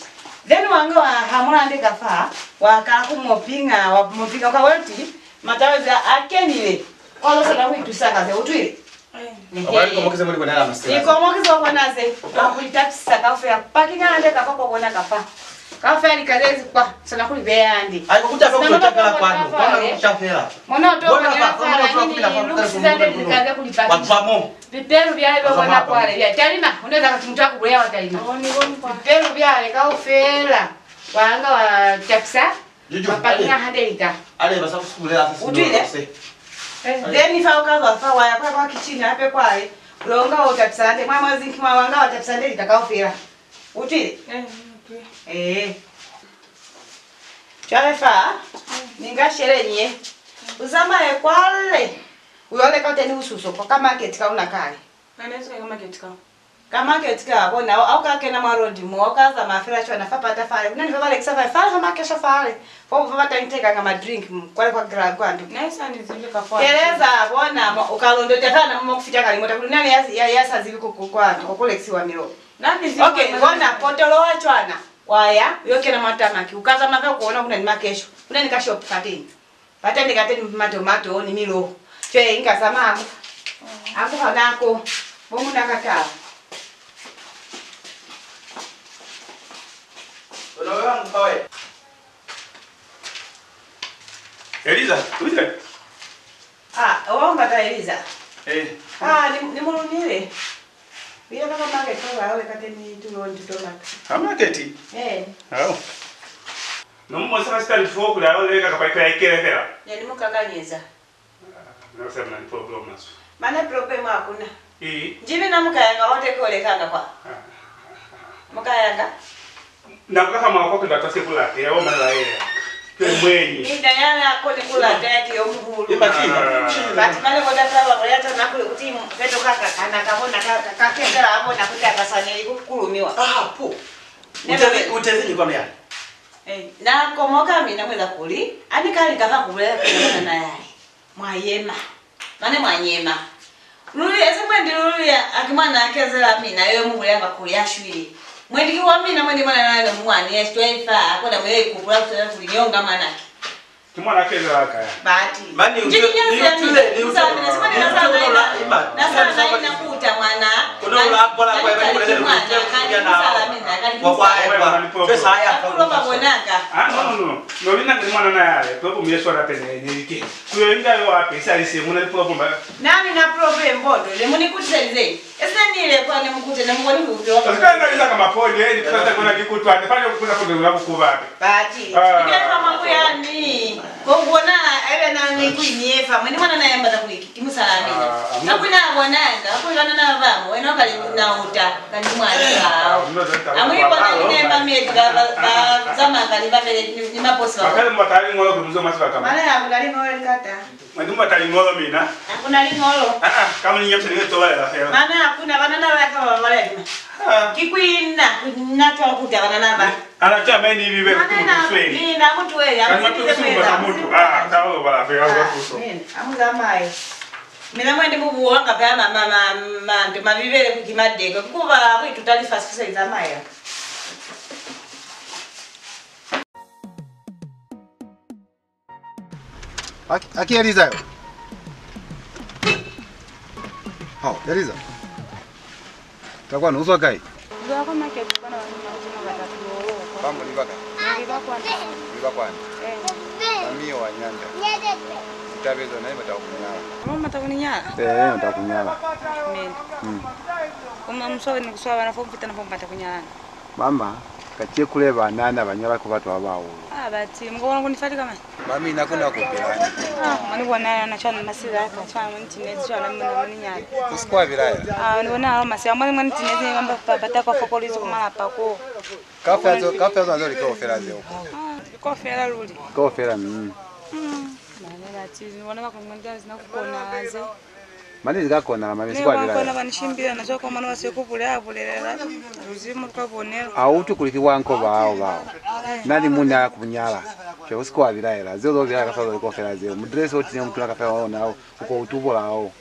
Then wanga wa hamura ndeka fa wakaku mopinga kwa wati mataweza akenile. Kwalo sana kwitu saka ze utwile. Wali komokize muri kwenala masila. Ikomokize wanaze. Kulitatu saka fa pakinga ndeka kwa kuona kafa. Kafa ni kalezi kwa sana kuli beandi. Aiko kutafa kutaka kwani. Kama kuchafela. Mwana toka kwa nini lukusizande nikaanza kulipaka. Wafamo. Vipero vya hivyo wana kwale vya talima unaweza kutumta kubuya wa talima. Vipero vya ale ka ofela. Wanga wa chapsa. Wapanga hadelita. Ale basa kusukulela sasa. Utwile. Then fa ukaza fa wa kwa kichini hape kwale. Longa wa chapsa ande mwa zinki mwa wanga wa chapsa ndelita ka ofela. Utwile. Charefa ninga sherenye uzama kwale uyole kote ni ususo kwa market ka una kale Anaweza kama market ka market ka bona au ka kena marondi mo ka za mafira chwa nafa pata fale nani vale kisafa fale kama kesho fale kwa vata inteka kama drink kwale kwa grad kwandu nice and zile ka fale keleza bona ukalondo tafana mmo kufita kali mota nani yasa zili kwandu kwa koleksi wa milo nani zili okay bona potolo wa chwana waya yoke na matamaki ukaza maka kuona kuna ni makesho kuna ni ka shop katini patende kateni tomato ni milo che inga sama ako hanako bomu nakaka Unawewa mkawe Eliza, uje. Wamba ta Eliza. Ni mulunile. Bila kama market kwa wale kateni tuone tomato. Market? Nommo sasa stali foko la wale kaka pa ikele pera. Yani mukaganyeza. Na sema ni problem naso. Mana problem hakuna. Jibi na mukayanga wote kole kanga kwa. Mukayanga? Na kama kwa kwa tase kula ya wama la yeye. Kwa mwenye. Nda yana kole kula tayari yo mhuru. Bati mane kwa data kwa yata na kule kuti peto kaka kana kabona kakenda hapo na kutaka sana ikukulumiwa. Po. Utezi kwa mya. Na komoka mina mweza kuli ani kali kaka kubela kuna na yai mwayema mane mwanyema luli ese mwendi luli akimwana akezela mina yo mungu yanga kuli ashwili mwendi kiwa mina mwendi mwana na mwani S25 akoda mwe kupula kulinyonga manaki kimwana akezela kaya bati mani utule na sana inakuta mwana kuna ula bola kwa kulele kwa pesa haya kwa bonanga no vina ni mwana na yale kwa myeso na pene nilike kuyoinga yo wapi sasa lise muna problem nani na problem bodo le muni kutseleze ese nile kwa ne mukute na mungoni kuyo sasa ndio kama pole ni tata kuna kikutwa pale kuna kuna unakukuba bati ndio kama mambo yani kuona ewe na ni kuinyefa mweni mwana na yamba takuliki kimusalamina na kuna bonanga kulana na vamo wena kali na uta kali mwana hao amuri kwa ni nemba medga ba zama kali ba ni maposi wa akale matali ngolo kumzo masika kama mala ya kali ngolo kata madu matali ngolo mina hakuna ngolo kama ni nyamse ni tola la hela maana hakuna banana wake wa wale Kikwina nacho kutana naba. Anachama ni bibi kusweli. Nina mtu wewe mtu. Kaolo bala fe au kuso. Amuza mai. Mina mwende mubuwanga pa mama ndo mabibele kukimadeko kuba kwitu talifa sikise zamaya. Aqui, Elisa. Oh, Elisa. Takuwa nusu kai. Ndio kama kitu kana wanaume watatu. Bambo ni baka. Ni baka. Mami wa nyanda. Tabezo na iba takunyala. Mama takunyala. Takunyala. Mimi. Kama msowe ni kuswa wanafopita na pompa takunyala. Mama, katie kule banana banyala ku batu abao. Bati mngona kunifati kama. Mami nakuna kupelana. Mani bwana anachana masira hapa chana mtinezi chana mwana nyali. Usikwa bilaya. Ni bwana aloma sia mwana mtinezi ngamba pata kwa fokolizo kumala pako. Kafe zo ndio liko ofera zeo. Kofera ruli. Kofera Bati niona kwa mwanga zinakukona aze. Mali zikakona mali sikwa bilaya. Kona banishimbira nazo kwa mwana wasekuvulea vulela. Uzimu tukabonera. Autu kulikiwa nko bao. Nani muna kunyala. Che usikwa bilaya. Zio bilaya kafa liko ofera zeo. Mudress oti ni mtu akafa wao nao uko utubo lao.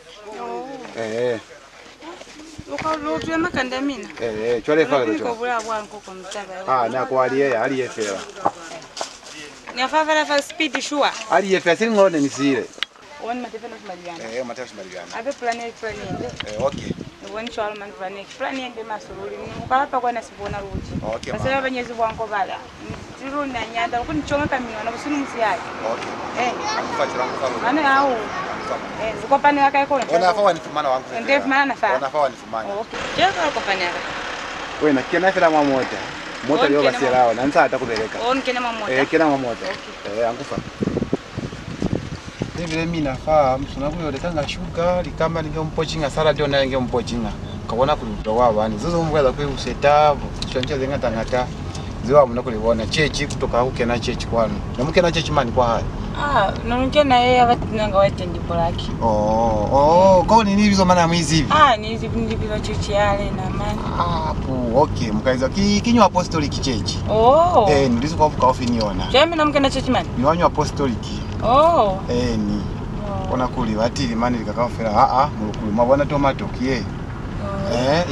Ukalutu makandamina. Chole fagalo cho. Ukabula bwanko kwa mtaba. Na kwa ali yefera. Ni afavela fa speed sure. Ali yefera singone nisire. Woni matefena kumaliana. Matefena kumaliana. Abe plan okay. Woni chwala man plan yende masuruli. Ukapa kwa nasibona ruji. Okay. Basa abanyezi bwanko bala. Ziru na nyanda kunichonga kamino na busini musiyaki. Okay. Akufatira ngufalo. Ana au. Zikopani yake iko. Ona fa wanifumana wangu. Ndefu maana nafa. Ona fa wanifumana. Okay. Jeka ukopani yake. Wewe na kena fera mwa moja. Mota leo basi lao na nsa atakupeleka. Kena mwa moja. Kena mwa moja. Angufa. Vile mimi nafahamu tunakuyo lekanga shuga likamba ningempocinga sala ndio naye ngempocinga. Kaona kutowa bani. Zozo mbwela kwe useta chonje zenga tangata. Ziwa mnakulibona chechi kutoka huke na chechi kwanu. Na mke na chechi mani kwa hali. Nonke na yeye abatinanga watendi bolaki. Kwa nini hizo maana mwizi hivi? Ni hizi ndivyo chechi yale na mani. Okay, mkaiza kinywa apostolic chechi. Nilizo kwa fuka ofi niona. Jami na mke na chechi mani. Ni wanyo apostolic. Ni. Ona kuli watili mani likakafera mulukulu mabwana tomato kiye.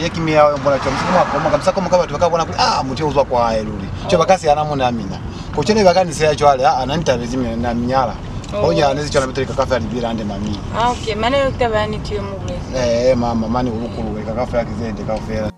Yekimia mbona chomsukuma kwa kabisa kama kama tukabona kuli muti uzwa kwa eluli. Cho bakasi ana muna amina. Kochene bakani se yacho ale anantabezimye na minyala. Onya anezi chona biteka kafe alibira ande mami. Okay, mane yokutabani tiyo mugule. Mama mani ulukulu kafe akizende kafera.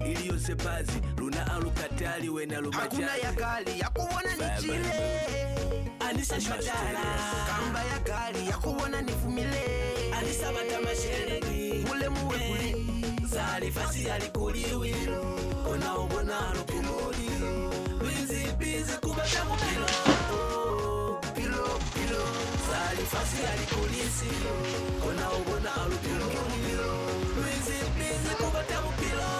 Iliyo sepazi luna alukatali wena lumajali hakuna ya kali ya kuona ni chile Anisa shotara kamba ya kali ya kuona ni fumile Anisa batama sheregi mule muwe kuli Zali fasi alikuliwilo Kona ubona alukumulilo Binzi binzi kubata mupilo Pilo Zali fasi alikulisi kona ubona alupilo Luizi bizi kubata upilo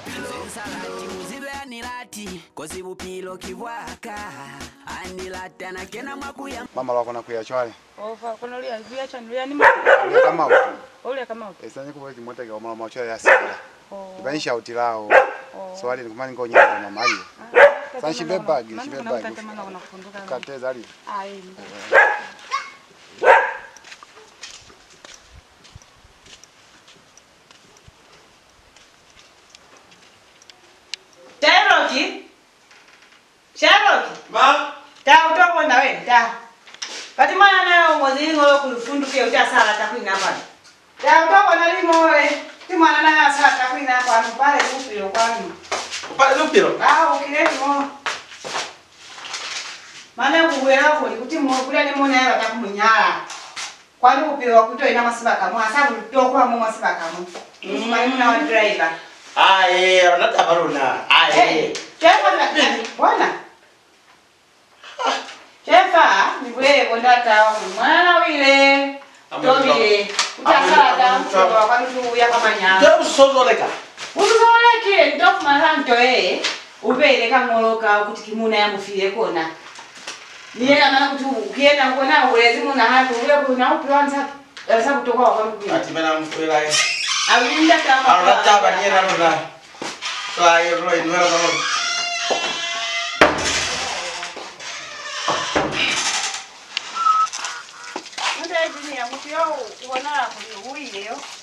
Zinsalati muzibe anilati kozi upilo kivwaka Anilata na kena makuya Mama wako nakuya chwale. Ofa kono lia vya chandulia ni Ule kama utu. Ule kama utu. Esanye kubwezi moteke wa mama chwale ya sala. Banisha utilao. Swali ni kumani ngonya na mama hiyo. Sasa shibe bag. Kateza ali. Sharoki. Ma. Ta utoka na wewe, ta. Kati mwana nayo mwezi ngolo kufunduke utasala takwina hapa. Ta utoka na limo wewe. Ti mwana nayo asala takwina hapa pale upilo kwani. Pale upilo. Ukileni mo. Maana kuwela ko kuti mo kula ni mona yaba takumunyala. Kwani upilo kuto ina masiba kamwa sababu tokwa mo masiba kamwa. Mali muna wa driver. Anata baruna. Chefa na bwana. Chefa ni wewe bondata mwana wile. Tobile. Utasala kwa kwani tu ya kama nyama. Ndio usozoleka. Usozoleke ndofu maranto ubele kamoloka kuti kimuna ya mufile kona. Nienda maana kuti ukienda ngona ulezi muna hatu uwe kuna uplanza sasa kutoka kwa kwani. Ati bana mfela yeye. Alinda kama. Anata banyera ndo. Kwa hiyo roho inwela kama.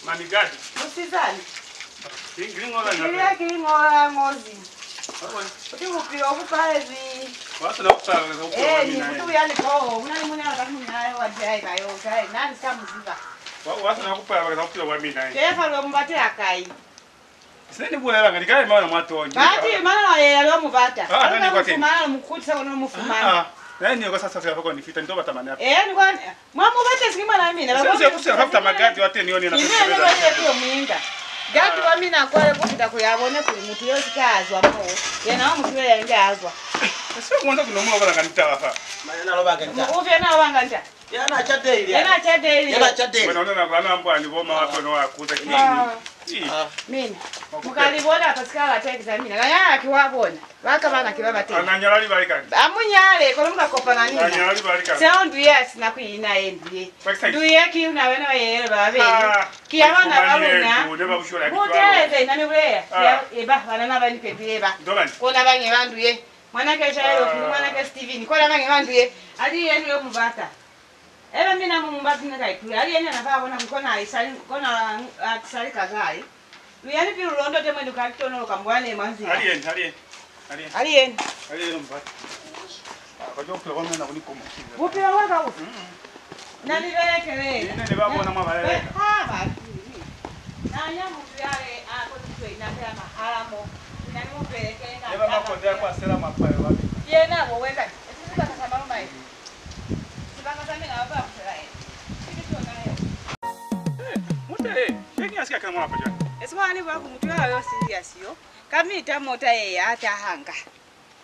Mani gadi? Musizani. Kilingola kilingola ngozi. Kuti upilo kupalezi. Watu na kupala kwa upilo ni mtu yani kwa unani mwana atakunyaya wa driver yo kai nani samuziva. Watu na kupala kwa upilo wa mimi naye. Chefa lo mbate akai. Sini bulela ngani kai mwana mwatonje. Bati maana yeye lo mubata. Nani kwa tena? Maana mkutisa ono mufumana. Nani kwa sasa sasa kwa nifita nitoba tamani hapo. Ni kwa mama bate sikima na mimi. Sasa kusafuta magadi wate nione na pesa. Ndio mwinga. Gati wa mimi na kwale kupita kuyabone kuli mtu yose kazwa mo. Yana mtu yeye angazwa. Sio kwanza kunomwa bala kanita hapa. Maana lo banga nita. Uvye na wanga nita. Yana cha daily. Yana cha daily. Unaona kwa namba alivoma hapo no akuza kini. Mimi. Mukalibona pasikala tekizamina. Ngaya akiwabona. Baka bana kibaba tena. Ananyalali balikani. Amunyale kono mukakopa na nini? Ananyalali balikani. Sound yes na kuina endi. Duye ki una wena yele babe. Kiyabana baluna. Muteze na nibwe. Eba bana na bani pepeba. Kona bangi bandu ye. Mwana ke Shairo, mwana ke Steven. Kona bangi bandu ye. Ali yenu yo mubata. Eba mina mumbati ngakai. Ali yenu anafaa bona mkona alisali kona atisali kazai. Uyani piru londo temwe ndukakitono kambwane manzi. Alien mbati. Kwa upilo wangu na kuliko mkini. Upilo waka ufu? Nani velekele? Nini babona mwabaleleka? Bati. Nanya mtu yale akotitwe inapea maharamo. Nani mupeleke nga. Eba makondea kwa sela mapayo wapi? Yena woweka. Esikuka kasa mama hivi. Sibanga sami na wapa kusela hivi. Kitu tuona leo. Mute, sheki asikia kama hapa jana. Esimani bako mtu yale serious yo. Kamita mota yeye atahanga.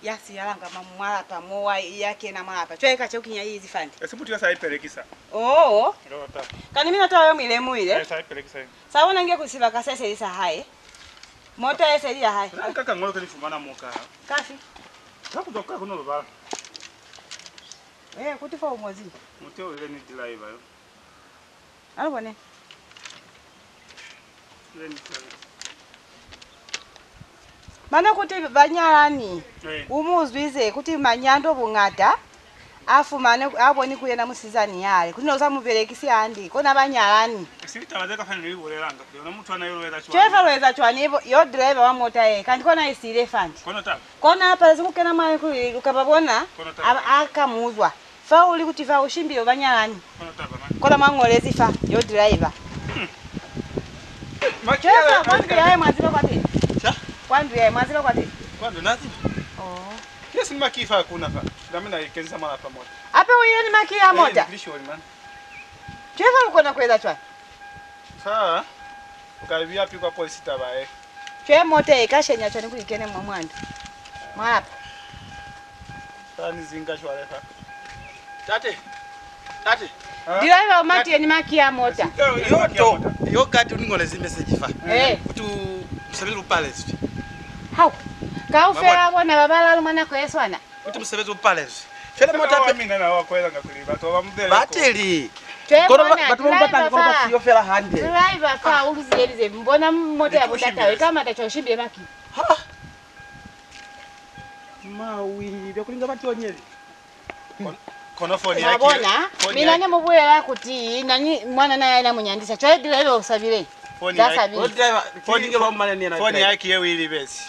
Yasi yalanga mamwala pamoa yake na mapa. Chweka chokinya hizi fandi. Esibuti yasa ipelekisa. Oh. Kani mimi natoa yo milemu ile. Yasa ipelekisa. Sawa nange kusiba kasese isa hai. Mota yese ya hai. Kaka ngolo kanifumana moka. Kafi. Hakutoka kuno lobala. Kutifa umwazi. Muteo ile ni driver yo. Alibone. Ile ni driver. Mana kuti banyalani umuzwize kuti manyando bungata afumane aboni kuyena musizani yale kunoza muperekisi andi kona banyalani sitawazeka fanya ni urelanga kuna mtu anayoloweza chwa cheva loweza chwa ni yo driver wa mota ye kandi kona isile fandi kona hapa zikukena mai kuli ukababona akamuzwa fa uli kuti fa ushimbiro banyalani kona mangolezi fa yo driver cheva kwandi yaye mwaziba kwati Kwandu ya mazilo kwa tini? Kwandu nati? Yes ni makifa hakuna fa. Ndamina ikenza mara pamoja. Ape uyo ni maki ya moja? Ndisho wali man. Cheva uko na kweza chwa? Saa. Ukaribia pi kwa polisi tabae. Chwe mote ikashenya chwa nikulikene mwamwandu. Mara. Saa ni zinga chwa lefa. Tate. Ati. Driver umati ni makia mota. Yoto. Yokati uningona message fa. Kuti msebezi upalace. How? Kaufera bona babala lumana kweswana. Kuti msebezi upalace. Chele mota mimi na wakwela ngakuliba to bamudele. Bateli. Driver fa uluzelize mbona mota ya butata kama atachoshibye maki. Mawi byakulinga batonyele. Kono phone yake. Abona mina ne mubwera kuti nani mwana naye na munyandisa chwe driver usabire. Phone yake. Phone yake yewili besi.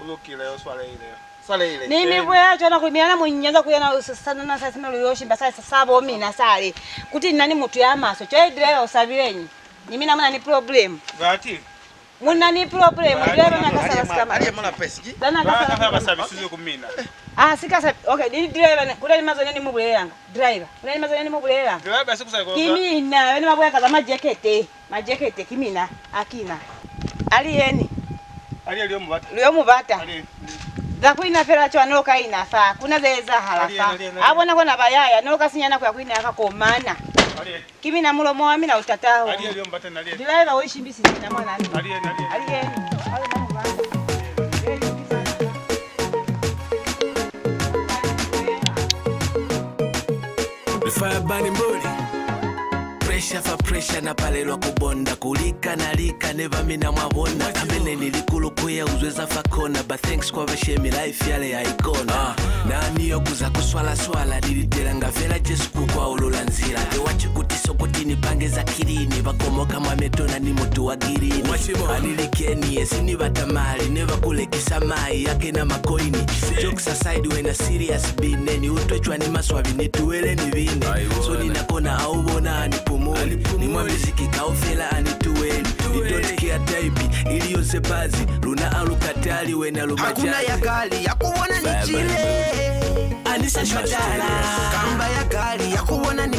Ulukile oswala ile. Sale ile. Nini bwera chona kumiana munyanza kuyana sana na sasa yoshimba sasa sabo mina sale. Kuti nani mutu ya maso chwe driver usabirenyi. Ni mina mna ni problem. Gati. Muna ni problem driver na kasa kama. Ali mwana pesa. Dana kasa ba service kumina. Sikasa okay ni driver kula ni mazo nani mubulera driver. Kula ni mazo nani mubulera. Driver sikusa kwa. Kimina wena mabweka za majekete kimina akina. Ali yeni. Ali aliyo mubata. Liyo mubata. Za kuina fera chwa noka inafa. Kuna zeza halafa. Abona kona bayaya noka sinyana kwa kuina yakakomana. Kimina mulomo wa mina utataho. Ali aliyo mbata na ali. Driver oishi mbisi na mwana. Ali yeni. Fire burning body. Pressure for pressure na palelwa kubonda kulika na lika never mina mwabona amene nilikulukuya uzweza fakona but thanks kwa bashemi life yale ya icona nani yokuza kuswala swala dilitela ngavela Jesu kwa ululanzira ewachi kutiso kutini pange za kirini bakomoka mwametona ni mutu wa girini anilikeni esini batamali never kulekisa mai yake na makoini jokes aside when a serious bineni utwechwa ni maswabi nituwele ni vine so ninakona aubona anipumu ni mwamiziki kaufela anituweni nitotikia taipi iliyose bazi luna alukatali wena lumajali hakuna ya kali ya kuona ni chile Anisa Shotara kamba ya kali ya kuona ni